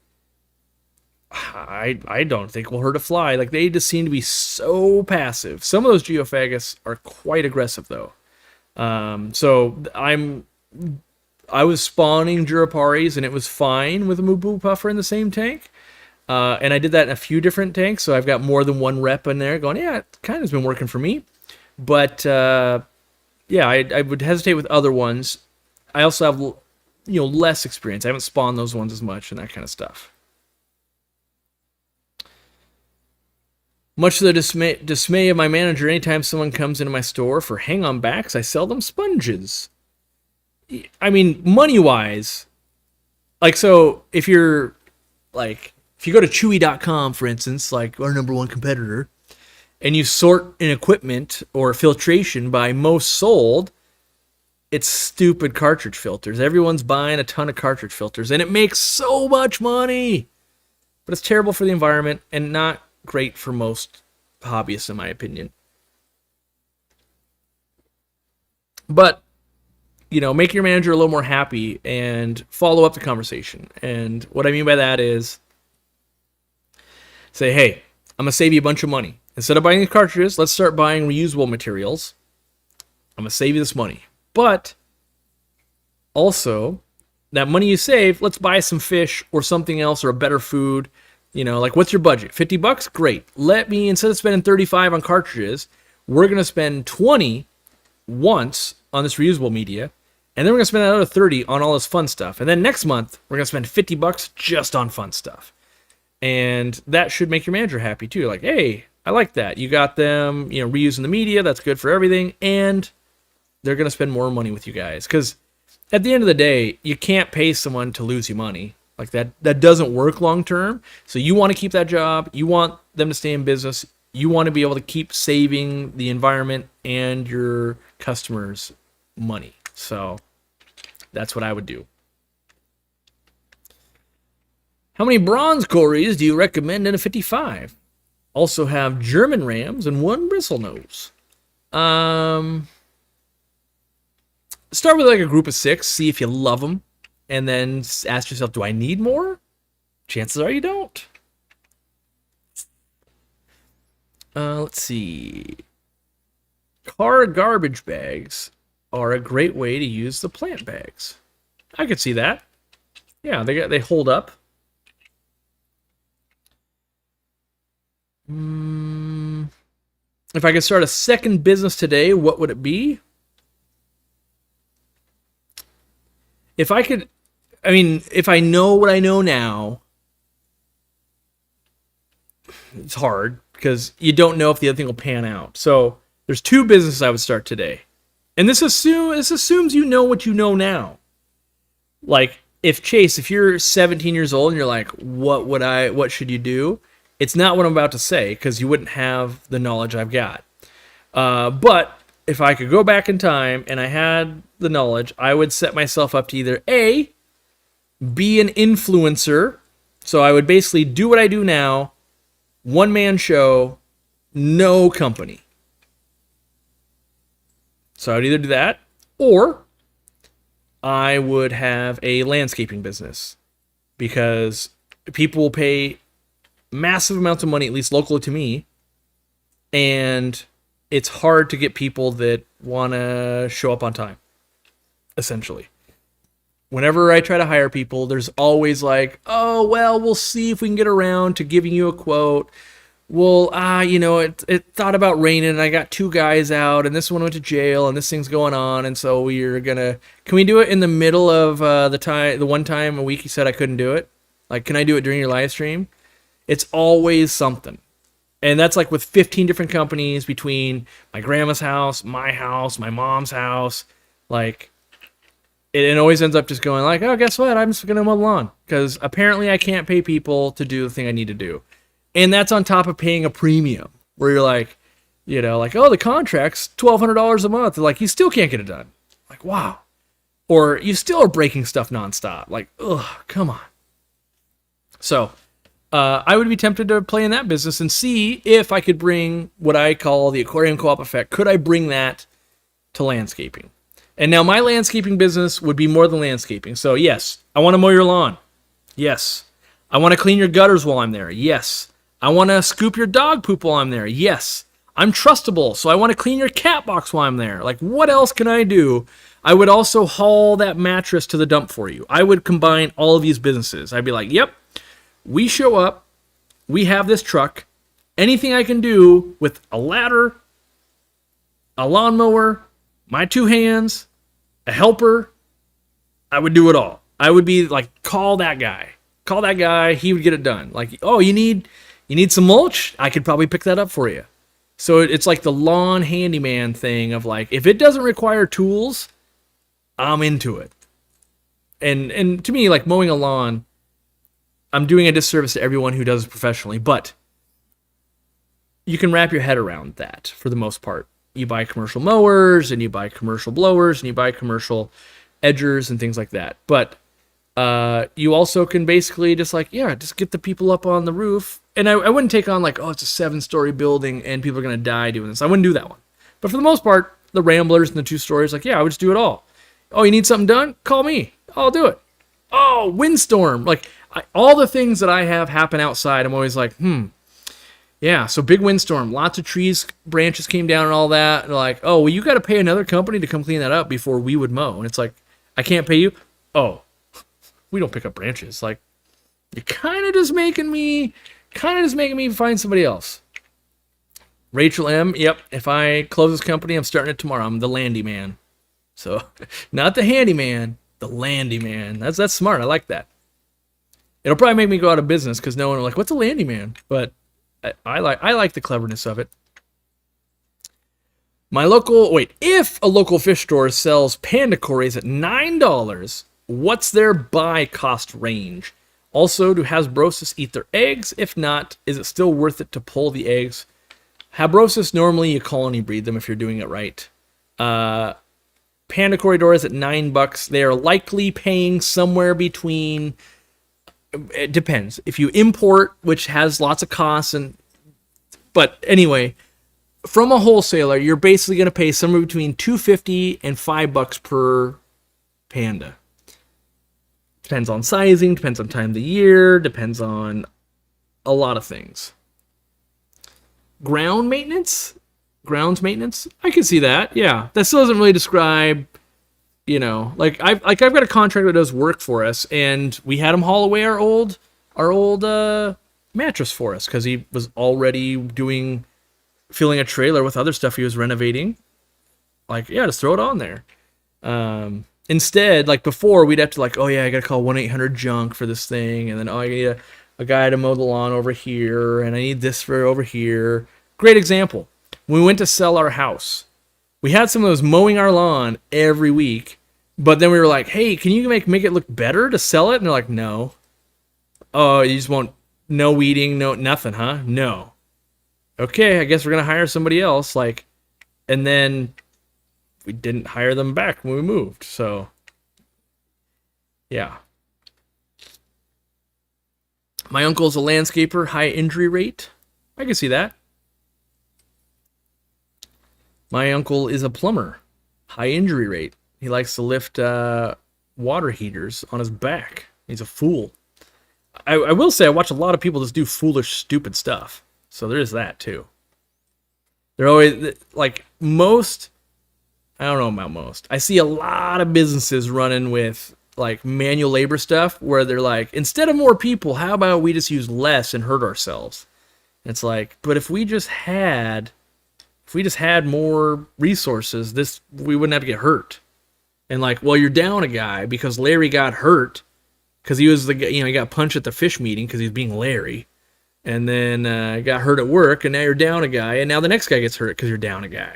I don't think will hurt a fly. Like, they just seem to be so passive. Some of those Geophagus are quite aggressive, though. So I was spawning Juraparis, and it was fine with a Maboo puffer in the same tank. And I did that in a few different tanks, so I've got more than one rep in there going, yeah, it kind of has been working for me. But, yeah, I would hesitate with other ones. I also have, less experience. I haven't spawned those ones as much and that kind of stuff. Much to the dismay of my manager, anytime someone comes into my store for hang-on backs, I sell them sponges. I mean, money-wise, like, so if you're, like, if you go to Chewy.com, for instance, like our number one competitor, and you sort an equipment or filtration by most sold, it's stupid cartridge filters. Everyone's buying a ton of cartridge filters, and it makes so much money. But it's terrible for the environment and not great for most hobbyists, in my opinion. But, make your manager a little more happy and follow up the conversation. And what I mean by that is, say, hey, I'm going to save you a bunch of money. Instead of buying these cartridges, let's start buying reusable materials. I'm going to save you this money. But also, that money you save, let's buy some fish or something else or a better food. Like, what's your budget? $50? Great. Let me, instead of spending $35 on cartridges, we're going to spend $20 once on this reusable media. And then we're going to spend another $30 on all this fun stuff. And then next month, we're going to spend $50 just on fun stuff. And that should make your manager happy too. Like, hey, I like that. You got them, reusing the media. That's good for everything. And they're going to spend more money with you guys. Because at the end of the day, you can't pay someone to lose you money. Like, that doesn't work long term. So you want to keep that job. You want them to stay in business. You want to be able to keep saving the environment and your customers money. So that's what I would do. How many bronze cories do you recommend in a 55? Also have German rams and one bristlenose. Start with like a group of 6. See if you love them. And then ask yourself, do I need more? Chances are you don't. Let's see. Car garbage bags are a great way to use the plant bags. I could see that. Yeah, they hold up. If I could start a second business today, what would it be? If I know what I know now, it's hard because you don't know if the other thing will pan out. So there's 2 businesses I would start today. And this assumes you know what you know now. Like, if you're 17 years old and you're like, what should you do? It's not what I'm about to say because you wouldn't have the knowledge I've got. But if I could go back in time and I had the knowledge, I would set myself up to either A, be an influencer. So I would basically do what I do now, one-man show, no company. So I'd either do that, or I would have a landscaping business, because people will pay massive amounts of money, at least locally to me, and it's hard to get people that want to show up on time, essentially. Whenever I try to hire people, there's always like, oh, well, we'll see if we can get around to giving you a quote. Well, it thought about raining, and I got 2 guys out, and this one went to jail, and this thing's going on, and so can we do it in the middle of the one time a week you said I couldn't do it? Like, can I do it during your live stream? It's always something. And that's like with 15 different companies, between my grandma's house, my mom's house. Like, it always ends up just going like, oh, guess what? I'm just going to mow the lawn, because apparently I can't pay people to do the thing I need to do. And that's on top of paying a premium, where you're like, oh, the contract's $1,200 a month. They're like, you still can't get it done. Like, wow. Or you still are breaking stuff nonstop. Like, ugh, come on. So I would be tempted to play in that business and see if I could bring what I call the aquarium co-op effect. Could I bring that to landscaping? And now my landscaping business would be more than landscaping. So yes, I want to mow your lawn. Yes. I want to clean your gutters while I'm there. Yes. I want to scoop your dog poop while I'm there. Yes. I'm trustable, so I want to clean your cat box while I'm there. Like, what else can I do? I would also haul that mattress to the dump for you. I would combine all of these businesses. I'd be like, yep, we show up. We have this truck. Anything I can do with a ladder, a lawnmower, my 2 hands, a helper, I would do it all. I would be like, call that guy. Call that guy. He would get it done. Like, oh, you need some mulch? I could probably pick that up for you. So it's like the lawn handyman thing of like, if it doesn't require tools, I'm into it. And to me, like, mowing a lawn, I'm doing a disservice to everyone who does it professionally, but you can wrap your head around that for the most part. You buy commercial mowers, and you buy commercial blowers, and you buy commercial edgers and things like that. But you also can basically just get the people up on the roof. And I wouldn't take on like, oh, it's a 7-story building and people are going to die doing this. I wouldn't do that one. But for the most part, the Ramblers and the 2 stories, like, yeah, I would just do it all. Oh, you need something done? Call me. I'll do it. Oh, windstorm. Like, all the things that I have happen outside, I'm always like, yeah, so big windstorm. Lots of trees, branches came down and all that. And like, oh, well, you got to pay another company to come clean that up before we would mow. And it's like, I can't pay you? Oh, we don't pick up branches. Like, you're kind of just making me find somebody else. Rachel M. Yep. If I close this company, I'm starting it tomorrow. I'm the landy man. So, not the handyman, the landy man. That's smart. I like that. It'll probably make me go out of business because no one will like, what's a landy man? But I like the cleverness of it. If a local fish store sells panda cories at $9, what's their buy cost range? Also, do Hasbrosis eat their eggs? If not, is it still worth it to pull the eggs? Habrosis, normally you colony breed them if you're doing it right. Panda corridors at $9. They are likely paying somewhere between, it depends. If you import, which has lots of costs, but anyway, from a wholesaler, you're basically going to pay somewhere between $2.50 and $5 per panda. Depends on sizing, depends on time of the year, depends on a lot of things. Grounds maintenance, I can see that. Yeah, that still doesn't really describe, like I've got a contractor that does work for us, and we had him haul away our old mattress for us because he was already filling a trailer with other stuff he was renovating. Like, yeah, just throw it on there. Instead, like before, we'd have to like, oh yeah, I gotta call 1-800-JUNK for this thing, and then I need a guy to mow the lawn over here, and I need this for over here. Great example. When we went to sell our house, we had someone that was mowing our lawn every week, but then we were like, hey, can you make it look better to sell it? And they're like, no. Oh, you just want no weeding, no nothing, huh? No. Okay, I guess we're gonna hire somebody else. Like, and then we didn't hire them back when we moved. So, yeah. My uncle's a landscaper, high injury rate. I can see that. My uncle is a plumber, high injury rate. He likes to lift water heaters on his back. He's a fool. I will say I watch a lot of people just do foolish, stupid stuff. So there is that too. They're always like most. I don't know about most. I see a lot of businesses running with like manual labor stuff where they're like, instead of more people, how about we just use less and hurt ourselves? And it's like, but if we just had more resources, we wouldn't have to get hurt. And like, well, you're down a guy because Larry got hurt because he was he got punched at the fish meeting because he was being Larry, and then got hurt at work, and now you're down a guy, and now the next guy gets hurt because you're down a guy.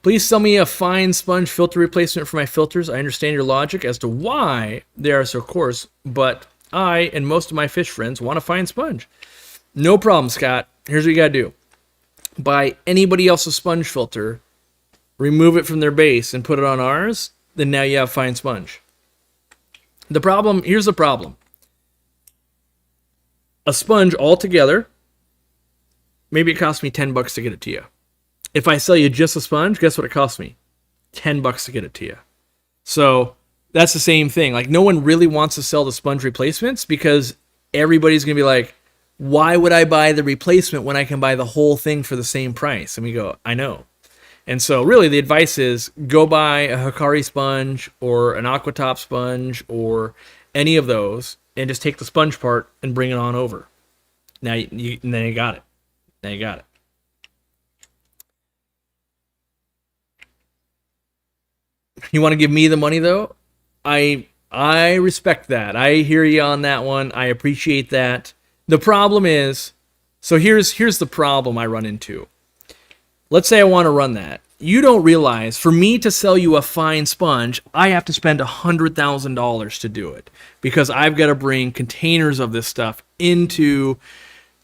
Please sell me a fine sponge filter replacement for my filters. I understand your logic as to why they are so coarse, but I and most of my fish friends want a fine sponge. No problem, Scott. Here's what you gotta do. Buy anybody else's sponge filter, remove it from their base, and put it on ours, then now you have fine sponge. Here's the problem. A sponge altogether, maybe it costs me $10 to get it to you. If I sell you just a sponge, guess what it costs me? $10 to get it to you. So that's the same thing. Like, no one really wants to sell the sponge replacements because everybody's going to be like, why would I buy the replacement when I can buy the whole thing for the same price? And we go, I know. And so really the advice is go buy a Hikari sponge or an Aquatop sponge or any of those and just take the sponge part and bring it on over. Now then you got it. Now you got it. You want to give me the money though? I respect that. I hear you on that one. I appreciate that. The problem is, so here's the problem I run into. Let's say I want to run that. You don't realize, for me to sell you a fine sponge, I have to spend $100,000 to do it because I've got to bring containers of this stuff into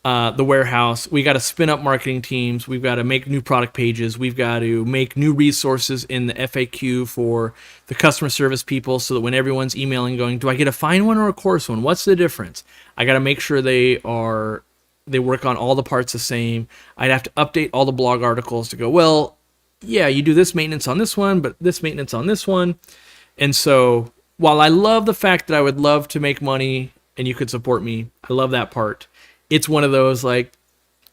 the warehouse. We got to spin up marketing teams. We've got to make new product pages. We've got to make new resources in the FAQ for the customer service people so that when everyone's emailing going, do I get a fine one or a coarse one? What's the difference? I got to make sure they work on all the parts the same. I'd have to update all the blog articles to go, well, yeah, you do this maintenance on this one, but this maintenance on this one. And so while I love the fact that I would love to make money and you could support me, I love that part. It's one of those like,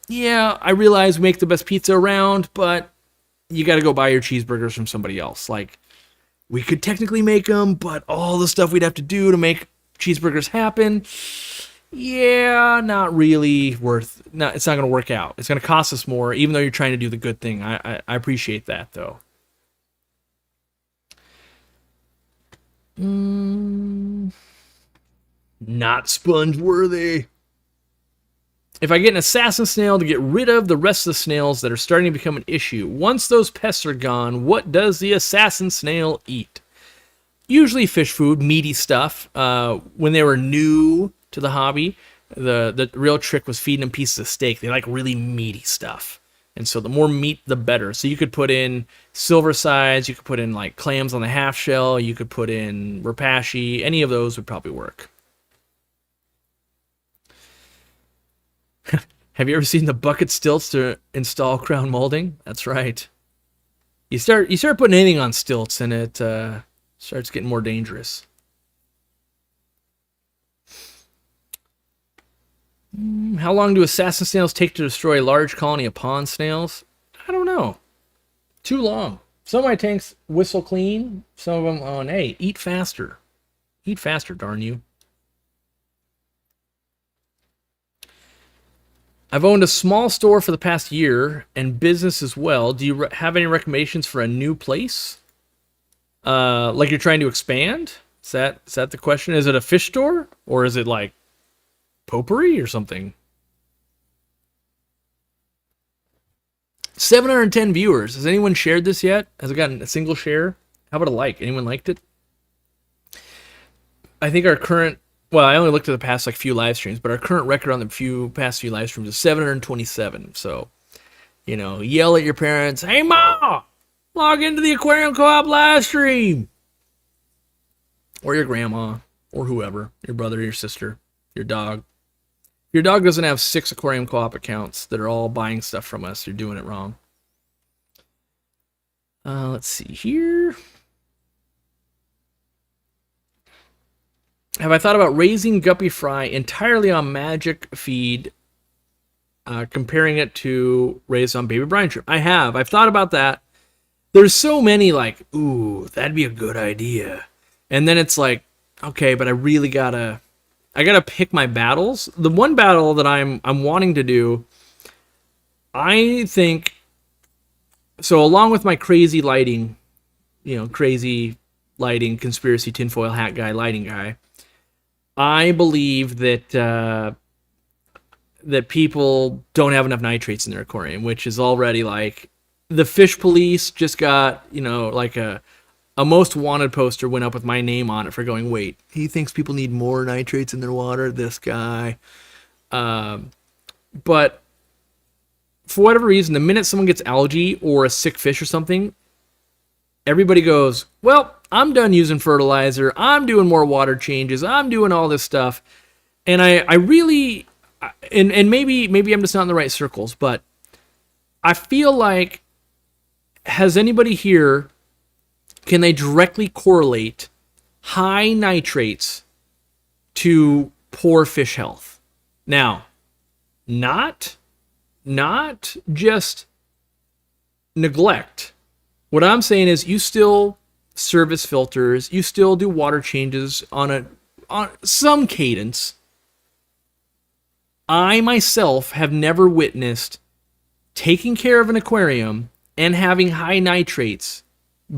yeah, I realize we make the best pizza around, but you got to go buy your cheeseburgers from somebody else. Like, we could technically make them, but all the stuff we'd have to do to make cheeseburgers happen, yeah, not really worth. It's not going to work out. It's going to cost us more, even though you're trying to do the good thing. I appreciate that, though. Not sponge worthy. If I get an assassin snail to get rid of the rest of the snails that are starting to become an issue, once those pests are gone, what does the assassin snail eat? Usually fish food, meaty stuff. When they were new to the hobby, the real trick was feeding them pieces of steak. They like really meaty stuff. And so the more meat, the better. So you could put in silver sides, you could put in like clams on the half shell, you could put in rapashi, any of those would probably work. Have you ever seen the bucket stilts to install crown molding? That's right. You start putting anything on stilts and it starts getting more dangerous. How long do assassin snails take to destroy a large colony of pond snails? I don't know. Too long. Some of my tanks whistle clean. Some of them, hey, eat faster. Eat faster, darn you. I've owned a small store for the past year and business as well. Do you have any recommendations for a new place? Like you're trying to expand? Is that the question? Is it a fish store? Or is it like potpourri or something? 710 viewers. Has anyone shared this yet? Has it gotten a single share? How about a like? Anyone liked it? I think our current... Well, I only looked at the past few live streams, but our current record on the past few live streams is 727. So, yell at your parents, "Hey, Ma, log into the Aquarium Co-op live stream." or your grandma, or whoever, your brother, your sister, your dog. If your dog doesn't have 6 Aquarium Co-op accounts that are all buying stuff from us, you're doing it wrong. Let's see here. Have I thought about raising guppy fry entirely on magic feed, comparing it to raised on baby brine shrimp? I have. I've thought about that. There's so many like, ooh, that'd be a good idea. And then it's like, okay, but I really gotta pick my battles. The one battle that I'm wanting to do, I think, so along with my crazy lighting, conspiracy tinfoil hat guy, lighting guy, I believe that that people don't have enough nitrates in their aquarium, which is already like, the fish police just got, like a most wanted poster went up with my name on it for going, wait, he thinks people need more nitrates in their water, this guy. But for whatever reason, the minute someone gets algae or a sick fish or something, everybody goes, well, I'm done using fertilizer. I'm doing more water changes. I'm doing all this stuff. And I really, and maybe I'm just not in the right circles, but I feel like, has anybody here, can they directly correlate high nitrates to poor fish health? Now, not just neglect. What I'm saying is you still service filters, you still do water changes on some cadence. I myself have never witnessed taking care of an aquarium and having high nitrates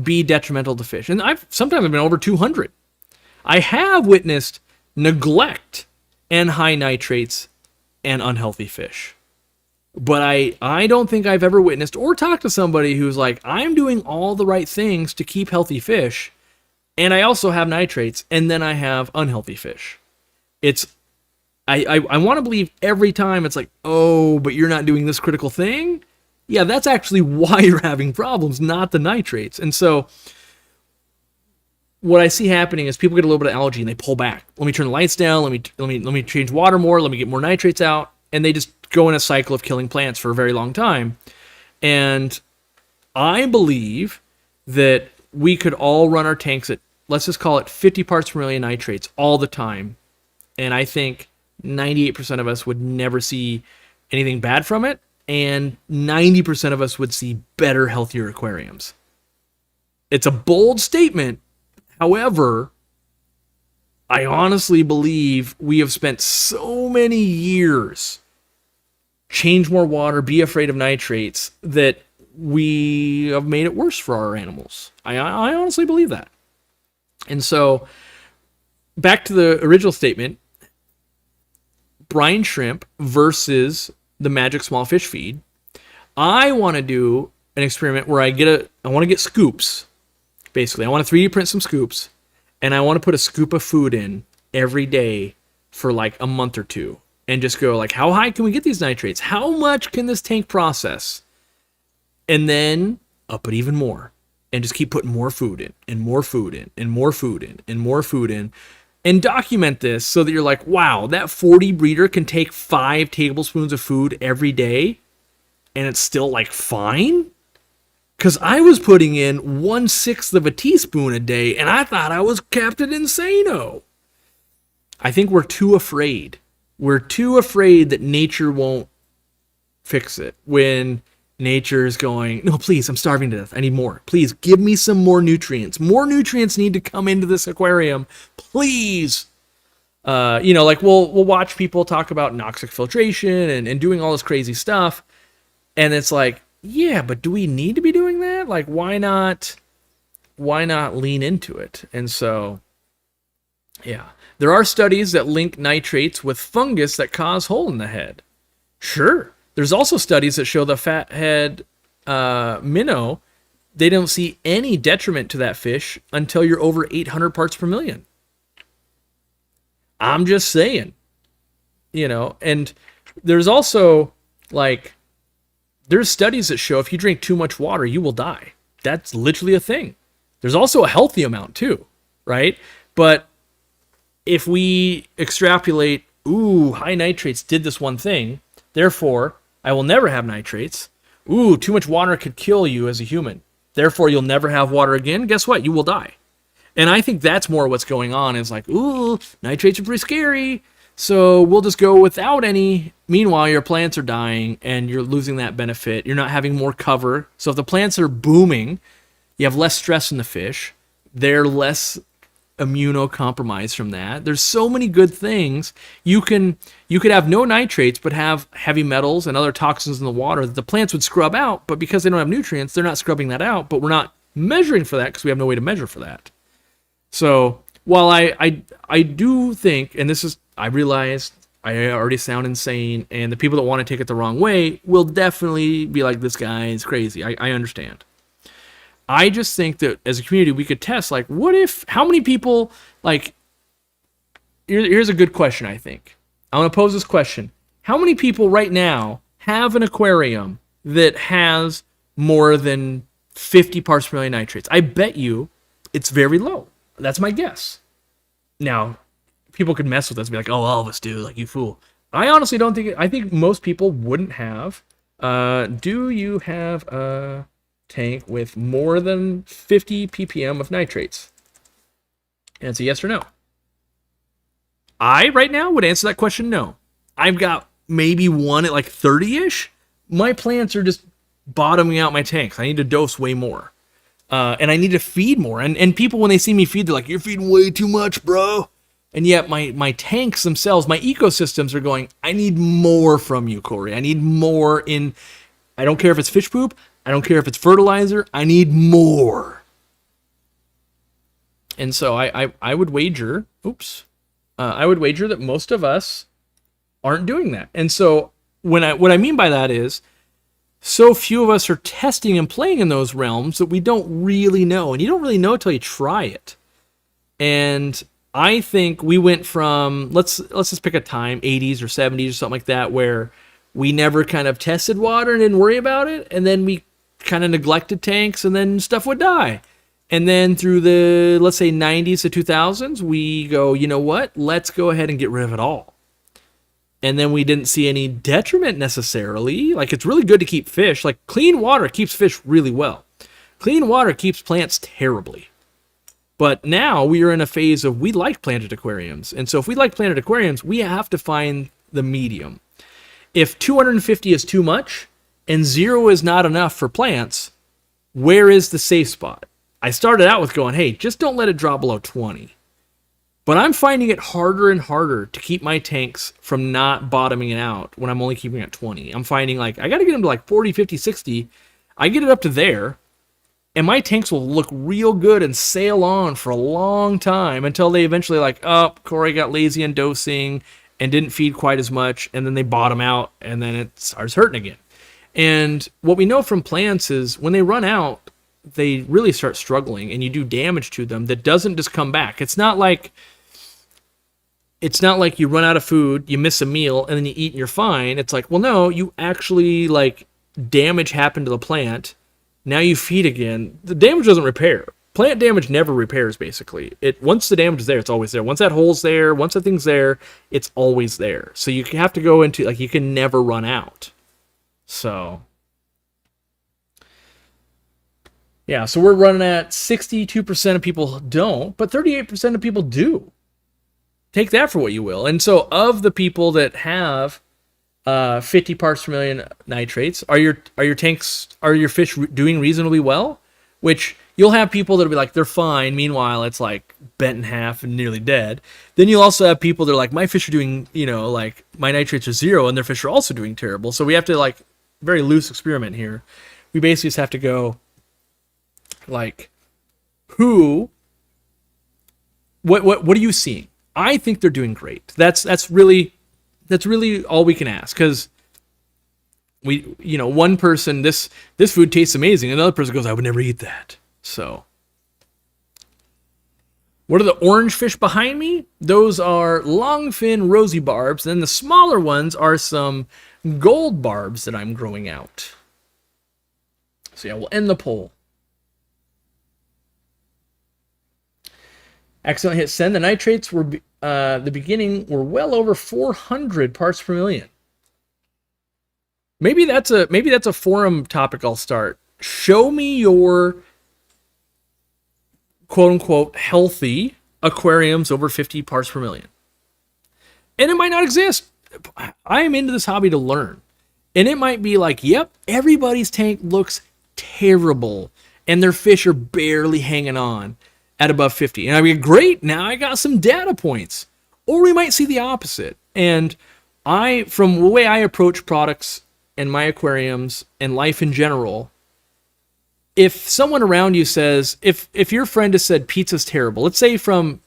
be detrimental to fish. And sometimes I've been over 200. I have witnessed neglect and high nitrates and unhealthy fish. But I don't think I've ever witnessed or talked to somebody who's like, I'm doing all the right things to keep healthy fish, and I also have nitrates, and then I have unhealthy fish. I want to believe every time it's like, oh, but you're not doing this critical thing? Yeah, that's actually why you're having problems, not the nitrates. And so what I see happening is people get a little bit of algae and they pull back. Let me turn the lights down. Let me change water more. Let me get more nitrates out. And they just go in a cycle of killing plants for a very long time. And I believe that we could all run our tanks at, let's just call it 50 parts per million nitrates all the time. And I think 98% of us would never see anything bad from it. And 90% of us would see better, healthier aquariums. It's a bold statement. However, I honestly believe we have spent so many years change more water, be afraid of nitrates, that we have made it worse for our animals. I honestly believe that. And so, back to the original statement, brine shrimp versus the magic small fish feed. I want to do an experiment where I want to get scoops. Basically, I want to 3D print some scoops, and I want to put a scoop of food in every day for like a month or two, and just go like, how high can we get these nitrates? How much can this tank process? And then up it even more, and just keep putting more food in, and more food in, and more food in, and more food in. And document this so that you're like, wow, that 40 breeder can take 5 tablespoons of food every day and it's still like fine? Because I was putting in 1/6 of a teaspoon a day and I thought I was Captain Insano. I think we're too afraid. We're too afraid that nature won't fix it. When nature is going, no, please, I'm starving to death. I need more. Please give me some more nutrients. More nutrients need to come into this aquarium. Please. Like we'll watch people talk about noxic filtration and doing all this crazy stuff. And it's like, yeah, but do we need to be doing that? Like, why not lean into it? And so, yeah. There are studies that link nitrates with fungus that cause hole in the head. Sure. There's also studies that show the fathead minnow, they don't see any detriment to that fish until you're over 800 parts per million. I'm just saying, and there's also there's studies that show if you drink too much water, you will die. That's literally a thing. There's also a healthy amount too, right? But if we extrapolate, ooh, high nitrates did this one thing, therefore I will never have nitrates. Ooh, too much water could kill you as a human. Therefore, you'll never have water again. Guess what? You will die. And I think that's more what's going on is like, ooh, nitrates are pretty scary. So we'll just go without any. Meanwhile, your plants are dying and you're losing that benefit. You're not having more cover. So if the plants are booming, you have less stress in the fish. They're less immunocompromised from that. There's so many good things. You could have no nitrates but have heavy metals and other toxins in the water that the plants would scrub out, but because they don't have nutrients, they're not scrubbing that out, but we're not measuring for that because we have no way to measure for that. So while I do think, and this is, I realize I already sound insane, and the people that want to take it the wrong way will definitely be like, this guy is crazy. I understand. I just think that as a community, we could test, like, what if, how many people, like, here's a good question, I think. I want to pose this question. How many people right now have an aquarium that has more than 50 parts per million nitrates? I bet you it's very low. That's my guess. Now, people could mess with us and be like, oh, all of us do, like, you fool. I honestly don't think, I think most people wouldn't have. Do you have a tank with more than 50 ppm of nitrates? And it's a yes or no. I, right now, would answer that question no. I've got maybe one at like 30-ish. My plants are just bottoming out my tanks. I need to dose way more. And I need to feed more. And people, when they see me feed, they're like, you're feeding way too much, bro. And yet my tanks themselves, my ecosystems are going, I need more from you, Corey. I need more in, I don't care if it's fish poop. I don't care if it's fertilizer. I need more. And so I would wager, I would wager that most of us aren't doing that. And so what I mean by that is, so few of us are testing and playing in those realms that we don't really know. And you don't really know until you try it. And I think we went from, let's just pick a time, 80s or 70s or something like that, where we never kind of tested water and didn't worry about it. And then we kind of neglected tanks and then stuff would die. And then through the, let's say, 90s to 2000s, we go, you know what? Let's go ahead and get rid of it all. And then we didn't see any detriment necessarily. Like, it's really good to keep fish. Like, clean water keeps fish really well. Clean water keeps plants terribly. But now we are in a phase of, we like planted aquariums. And so if we like planted aquariums, we have to find the medium. If 250 is too much and 0 is not enough for plants, where is the safe spot? I started out with going, hey, just don't let it drop below 20. But I'm finding it harder and harder to keep my tanks from not bottoming it out when I'm only keeping it at 20. I'm finding like, I got to get them to like 40, 50, 60. I get it up to there, and my tanks will look real good and sail on for a long time until they eventually like, oh, Corey got lazy in dosing and didn't feed quite as much, and then they bottom out, and then it starts hurting again. And what we know from plants is when they run out, they really start struggling, and you do damage to them that doesn't just come back. It's not like you run out of food, you miss a meal, and then you eat and you're fine. It's like, well, no, you actually, like, damage happened to the plant. Now you feed again. The damage doesn't repair. Plant damage never repairs, basically. Once the damage is there, it's always there. Once that hole's there, once that thing's there, it's always there. So you have to go into, like, you can never run out. So, yeah, so we're running at 62% of people don't, but 38% of people do. Take that for what you will. And so of the people that have 50 parts per million nitrates, are your fish doing reasonably well? Which you'll have people that'll be like, they're fine. Meanwhile, it's like bent in half and nearly dead. Then you'll also have people that are like, my fish are doing, like my nitrates are 0 and their fish are also doing terrible. So we have to, like, very loose experiment here. We basically just have to go like, what are you seeing? I think they're doing great. That's really all we can ask, because one person, this food tastes amazing, another person goes, I would never eat that. So, what are the orange fish behind me? Those are longfin rosy barbs. Then the smaller ones are some gold barbs that I'm growing out. So yeah, we'll end the poll. Accidentally hit send. The nitrates were the beginning were well over 400 parts per million. Maybe that's a forum topic I'll start. Show me your quote unquote healthy aquariums over 50 parts per million. And it might not exist. I am into this hobby to learn. And it might be like, yep, everybody's tank looks terrible and their fish are barely hanging on at above 50. And I mean, great, now I got some data points. Or we might see the opposite. And from the way I approach products and my aquariums and life in general, if someone around you says, if your friend has said pizza's terrible, let's say from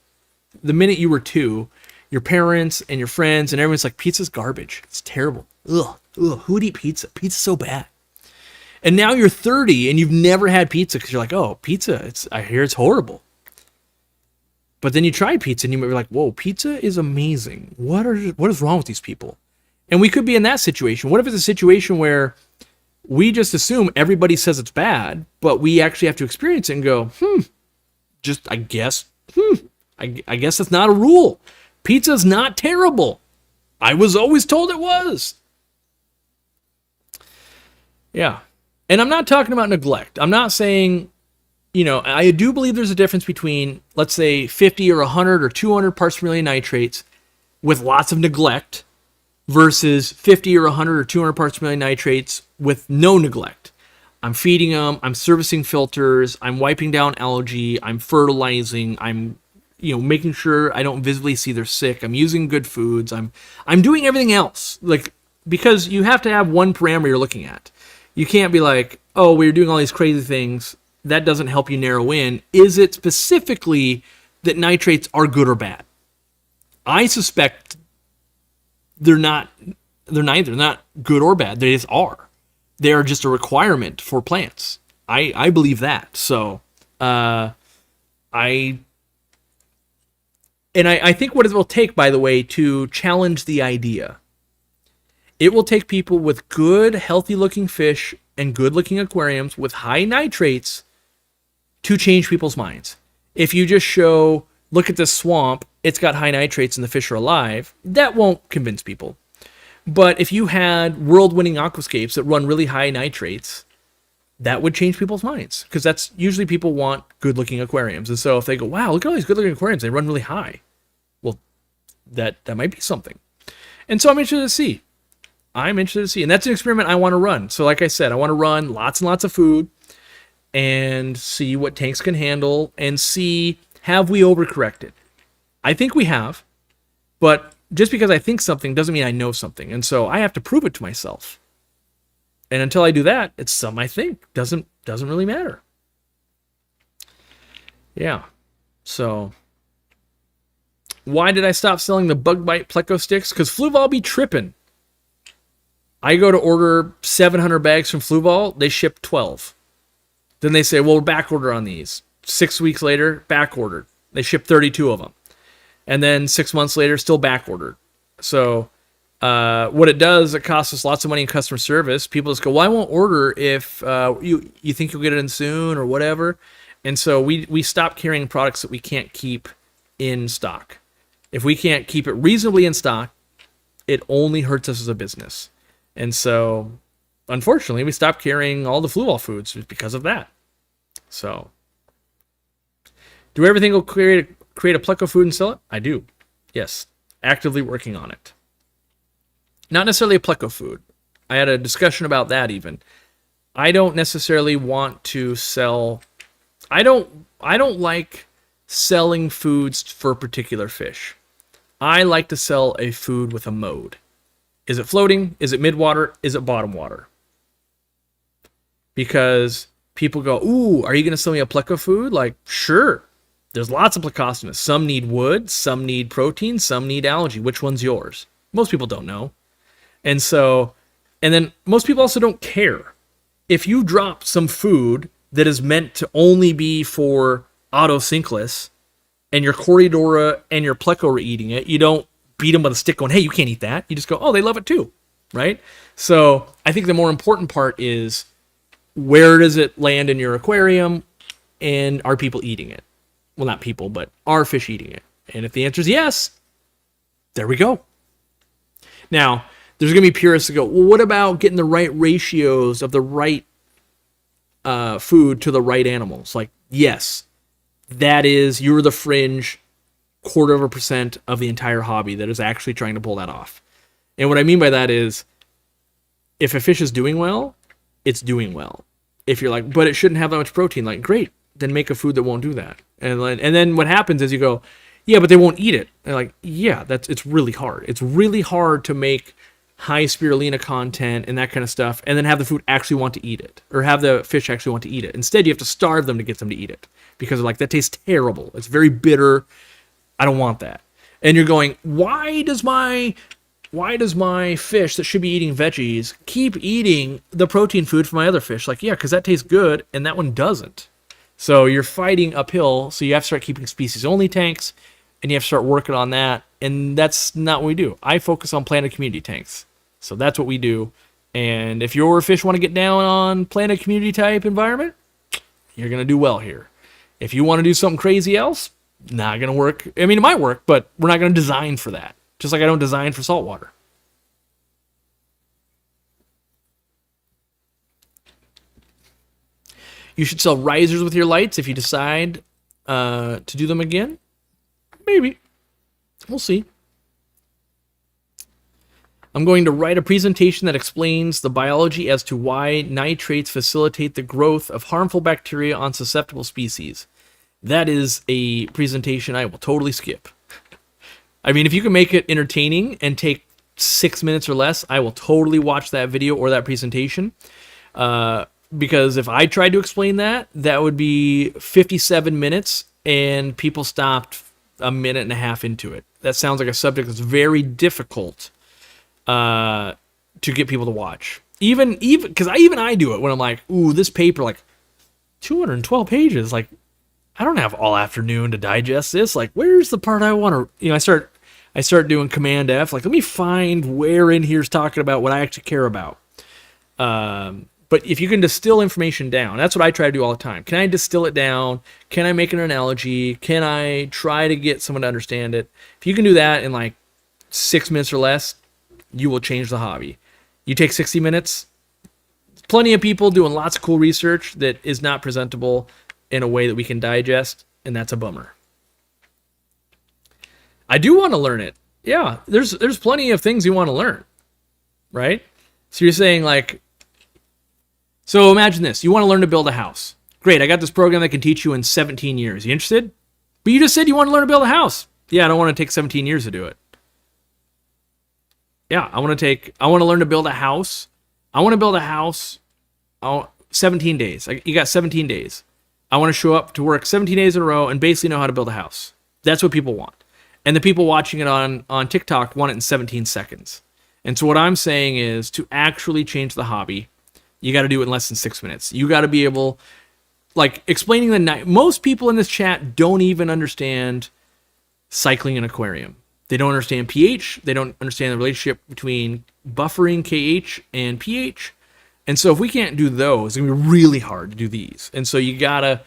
the minute you were 2, your parents and your friends and everyone's like, pizza's garbage. It's terrible. Ugh, who would eat pizza? Pizza's so bad. And now you're 30 and you've never had pizza because you're like, oh, pizza, I hear it's horrible. But then you try pizza and you might be like, whoa, pizza is amazing. What is wrong with these people? And we could be in that situation. What if it's a situation where we just assume everybody says it's bad, but we actually have to experience it and go, I guess that's not a rule. Pizza's not terrible. I was always told it was. Yeah. And I'm not talking about neglect. I'm not saying, I do believe there's a difference between, let's say, 50 or 100 or 200 parts per million nitrates with lots of neglect versus 50 or 100 or 200 parts per million nitrates with no neglect. I'm feeding them, I'm servicing filters, I'm wiping down algae, I'm fertilizing, I'm making sure I don't visibly see they're sick, I'm using good foods, I'm doing everything else. Like, because you have to have one parameter you're looking at. You can't be like, oh, we're doing all these crazy things. That doesn't help you narrow in. Is it specifically that nitrates are good or bad? I suspect they're neither. They're not good or bad. They just are. They are just a requirement for plants. I believe that. So I think what it will take, by the way, to challenge the idea, it will take people with good, healthy-looking fish and good-looking aquariums with high nitrates to change people's minds. If you just show, look at this swamp, it's got high nitrates and the fish are alive, that won't convince people. But if you had world-winning aquascapes that run really high nitrates, that would change people's minds. Because that's usually people want good-looking aquariums. And so if they go, wow, look at all these good-looking aquariums, they run really high. Well, that might be something. And so I'm interested to see. And that's an experiment I want to run. So like I said, I want to run lots and lots of food and see what tanks can handle and see, have we overcorrected? I think we have, but just because I think something doesn't mean I know something. And so I have to prove it to myself. And until I do that, it's something I think. Doesn't really matter. Yeah. So why did I stop selling the bug bite pleco sticks? Because Fluval be tripping. I go to order 700 bags from Fluval, they ship 12. Then they say, well, we're back ordered on these. 6 weeks later, back ordered. They ship 32 of them. And then 6 months later, still back ordered. So what it does, it costs us lots of money in customer service. People just go, well, I won't order if you think you'll get it in soon or whatever. And so we stop carrying products that we can't keep in stock. If we can't keep it reasonably in stock, it only hurts us as a business. And so, unfortunately, we stopped carrying all the Fluval foods because of that. So, do everything will create a pleco food and sell it? I do. Yes. Actively working on it. Not necessarily a pleco food. I had a discussion about that even. I don't necessarily want to sell... I don't like selling foods for a particular fish. I like to sell a food with a mode. Is it floating? Is it midwater? Is it bottom water? Because people go, ooh, are you going to sell me a pleco food? Like, sure. There's lots of plecostomus. Some need wood, some need protein, some need algae. Which one's yours? Most people don't know. And then most people also don't care. If you drop some food that is meant to only be for autosynclus and your Corydora and your pleco are eating it, you don't beat them with a stick going, hey, you can't eat that. You just go, oh, they love it too, right? So I think the more important part is, where does it land in your aquarium and are people eating it? well, not people, but are fish eating it? And if the answer is yes, there we go. Now, there's going to be purists that go, well, what about getting the right ratios of the right food to the right animals? Like, yes, that is, you're the fringe 0.25% of the entire hobby that is actually trying to pull that off. And what I mean by that is, if a fish is doing well, it's doing well. If you're like, but it shouldn't have that much protein, like, great, then make a food that won't do that. And then what happens is you go, yeah, but they won't eat it. And like, yeah, it's really hard. It's really hard to make high spirulina content and that kind of stuff, and then have the food actually want to eat it, or have the fish actually want to eat it. Instead, you have to starve them to get them to eat it, because they're like, that tastes terrible. It's very bitter. I don't want that. And you're going, why does my fish that should be eating veggies keep eating the protein food for my other fish? Like, yeah, because that tastes good, and that one doesn't. So you're fighting uphill, so you have to start keeping species-only tanks, and you have to start working on that, and that's not what we do. I focus on planted community tanks. So that's what we do. And if your fish want to get down on planted community type environment, you're going to do well here. If you want to do something crazy else, not going to work. I mean, it might work, but we're not going to design for that. Just like I don't design for saltwater. You should sell risers with your lights if you decide to do them again. Maybe. We'll see. I'm going to write a presentation that explains the biology as to why nitrates facilitate the growth of harmful bacteria on susceptible species. That is a presentation I will totally skip. I mean, if you can make it entertaining and take 6 minutes or less, I will totally watch that video or that presentation. Because if I tried to explain that, that would be 57 minutes, and people stopped a minute and a half into it. That sounds like a subject that's very difficult to get people to watch. Even because I do it when I'm like, ooh, this paper, like 212 pages, like I don't have all afternoon to digest this. Like, where's the part I want to, I start doing Command F, like, let me find where in here's talking about what I actually care about. But if you can distill information down, that's what I try to do all the time. Can I distill it down? Can I make an analogy? Can I try to get someone to understand it? If you can do that in like 6 minutes or less, you will change the hobby. You take 60 minutes, plenty of people doing lots of cool research that is not presentable in a way that we can digest, and that's a bummer. I do want to learn it. Yeah, there's plenty of things you want to learn, right? So you're saying like, so imagine this. You want to learn to build a house. Great, I got this program that can teach you in 17 years. You interested? But you just said you want to learn to build a house. Yeah, I don't want to take 17 years to do it. Yeah, I want to learn to build a house. I want to build a house 17 days. You got 17 days. I want to show up to work 17 days in a row and basically know how to build a house. That's what people want. And the people watching it on TikTok want it in 17 seconds. And so what I'm saying is, to actually change the hobby, you got to do it in less than 6 minutes. You got to be able, like, explaining most people in this chat don't even understand cycling an aquarium. They don't understand pH. They don't understand the relationship between buffering KH and pH. And so if we can't do those, it's going to be really hard to do these. And so you gotta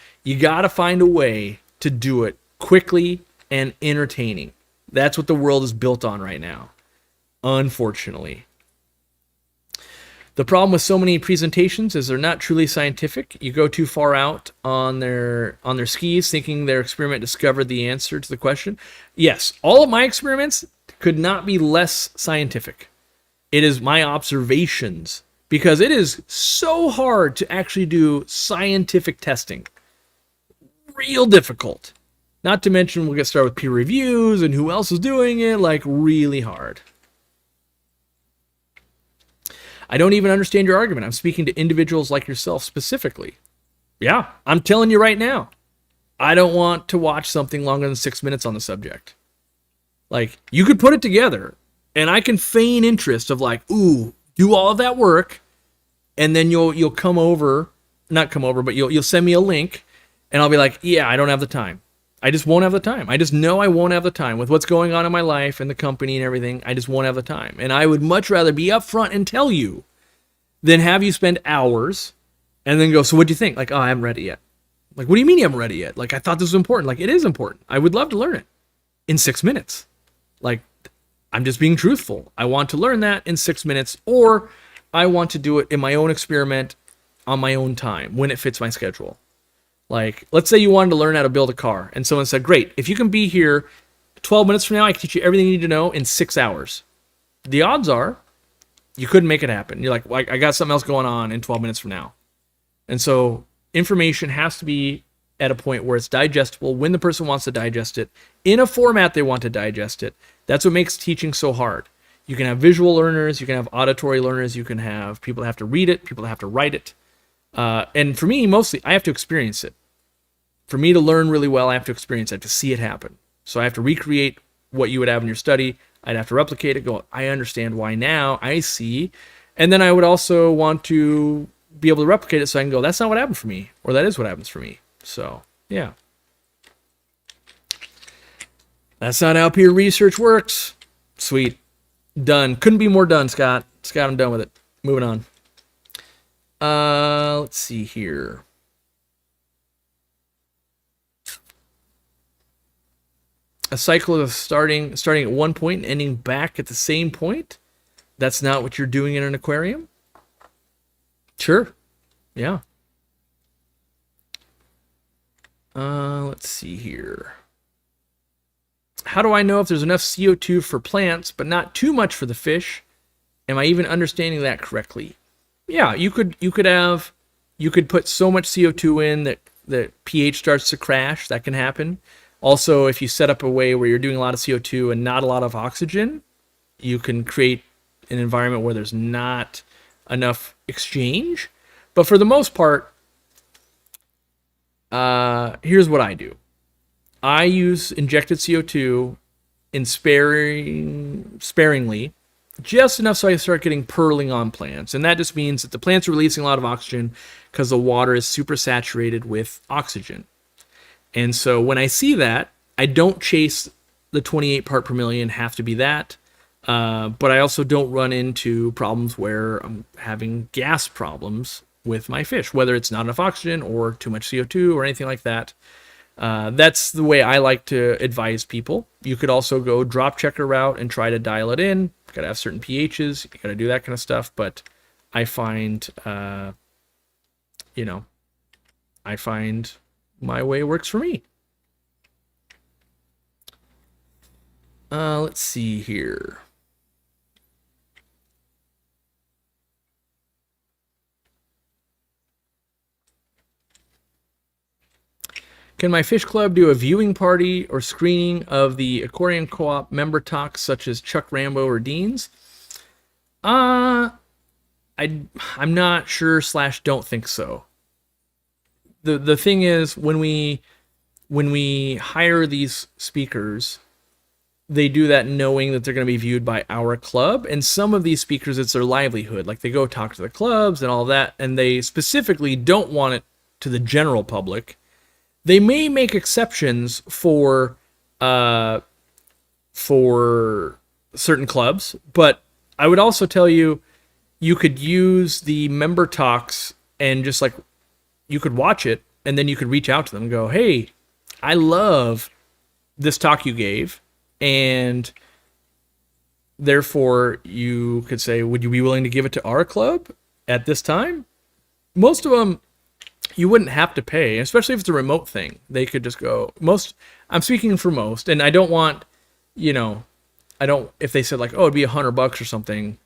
find a way to do it quickly and entertaining. That's what the world is built on right now, unfortunately. The problem with so many presentations is they're not truly scientific. You go too far out on their skis thinking their experiment discovered the answer to the question. Yes, all of my experiments could not be less scientific. It is my observations, because it is so hard to actually do scientific testing. Real difficult. Not to mention we'll get started with peer reviews and who else is doing it, like really hard. I don't even understand your argument. I'm speaking to individuals like yourself specifically. Yeah, I'm telling you right now. I don't want to watch something longer than 6 minutes on the subject. Like, you could put it together, and I can feign interest of like, ooh, do all of that work, and then you'll come over, not come over, but you'll send me a link, and I'll be like, yeah, I don't have the time. I just won't have the time. I just know I won't have the time with what's going on in my life and the company and everything. I just won't have the time. And I would much rather be upfront and tell you than have you spend hours and then go, so what'd you think? Like, oh, I haven't read it yet. Like, what do you mean you haven't read it yet? Like, I thought this was important. Like, it is important. I would love to learn it in 6 minutes. Like, I'm just being truthful. I want to learn that in 6 minutes, or I want to do it in my own experiment on my own time when it fits my schedule. Like, let's say you wanted to learn how to build a car, and someone said, great, if you can be here 12 minutes from now, I can teach you everything you need to know in 6 hours. The odds are you couldn't make it happen. You're like, well, I got something else going on in 12 minutes from now. And so information has to be at a point where it's digestible when the person wants to digest it, in a format they want to digest it. That's what makes teaching so hard. You can have visual learners, you can have auditory learners, you can have people that have to read it, people that have to write it. And for me, mostly, I have to experience it. For me to learn really well, I have to experience it, I have to see it happen. So I have to recreate what you would have in your study. I'd have to replicate it, go, I understand why now, I see. And then I would also want to be able to replicate it so I can go, that's not what happened for me, or that is what happens for me. So, yeah. That's not how peer research works. Sweet. Done. Couldn't be more done, Scott. Scott, I'm done with it. Moving on. Let's see here. A cycle of starting at one point and ending back at the same point. That's not what you're doing in an aquarium? Sure. Yeah. Let's see here. How do I know if there's enough CO2 for plants, but not too much for the fish? Am I even understanding that correctly? Yeah, you could put so much CO2 in that pH starts to crash. That can happen. Also, if you set up a way where you're doing a lot of CO2 and not a lot of oxygen, you can create an environment where there's not enough exchange. But for the most part, here's what I do. I use injected CO2 in sparingly, just enough so I start getting purling on plants. And that just means that the plants are releasing a lot of oxygen because the water is super saturated with oxygen. And so when I see that, I don't chase the 28 part per million, have to be that. But I also don't run into problems where I'm having gas problems with my fish, whether it's not enough oxygen or too much CO2 or anything like that. That's the way I like to advise people. You could also go drop checker route and try to dial it in. You gotta have certain pHs, you gotta do that kind of stuff. But I find, I find my way works for me. Let's see here. Can my fish club do a viewing party or screening of the Aquarium Co-op member talks such as Chuck Rambo or Dean's? I'm not sure / don't think so. The thing is, when we hire these speakers, they do that knowing that they're going to be viewed by our club. And some of these speakers, it's their livelihood. Like, they go talk to the clubs and all that, and they specifically don't want it to the general public. They may make exceptions for certain clubs, but I would also tell you, you could use the member talks and just like, you could watch it, and then you could reach out to them and go, hey, I love this talk you gave, and therefore you could say, would you be willing to give it to our club at this time? Most of them, you wouldn't have to pay, especially if it's a remote thing. They could just go, I'm speaking for most, and I don't want, if they said like, oh, it'd be $100 or something,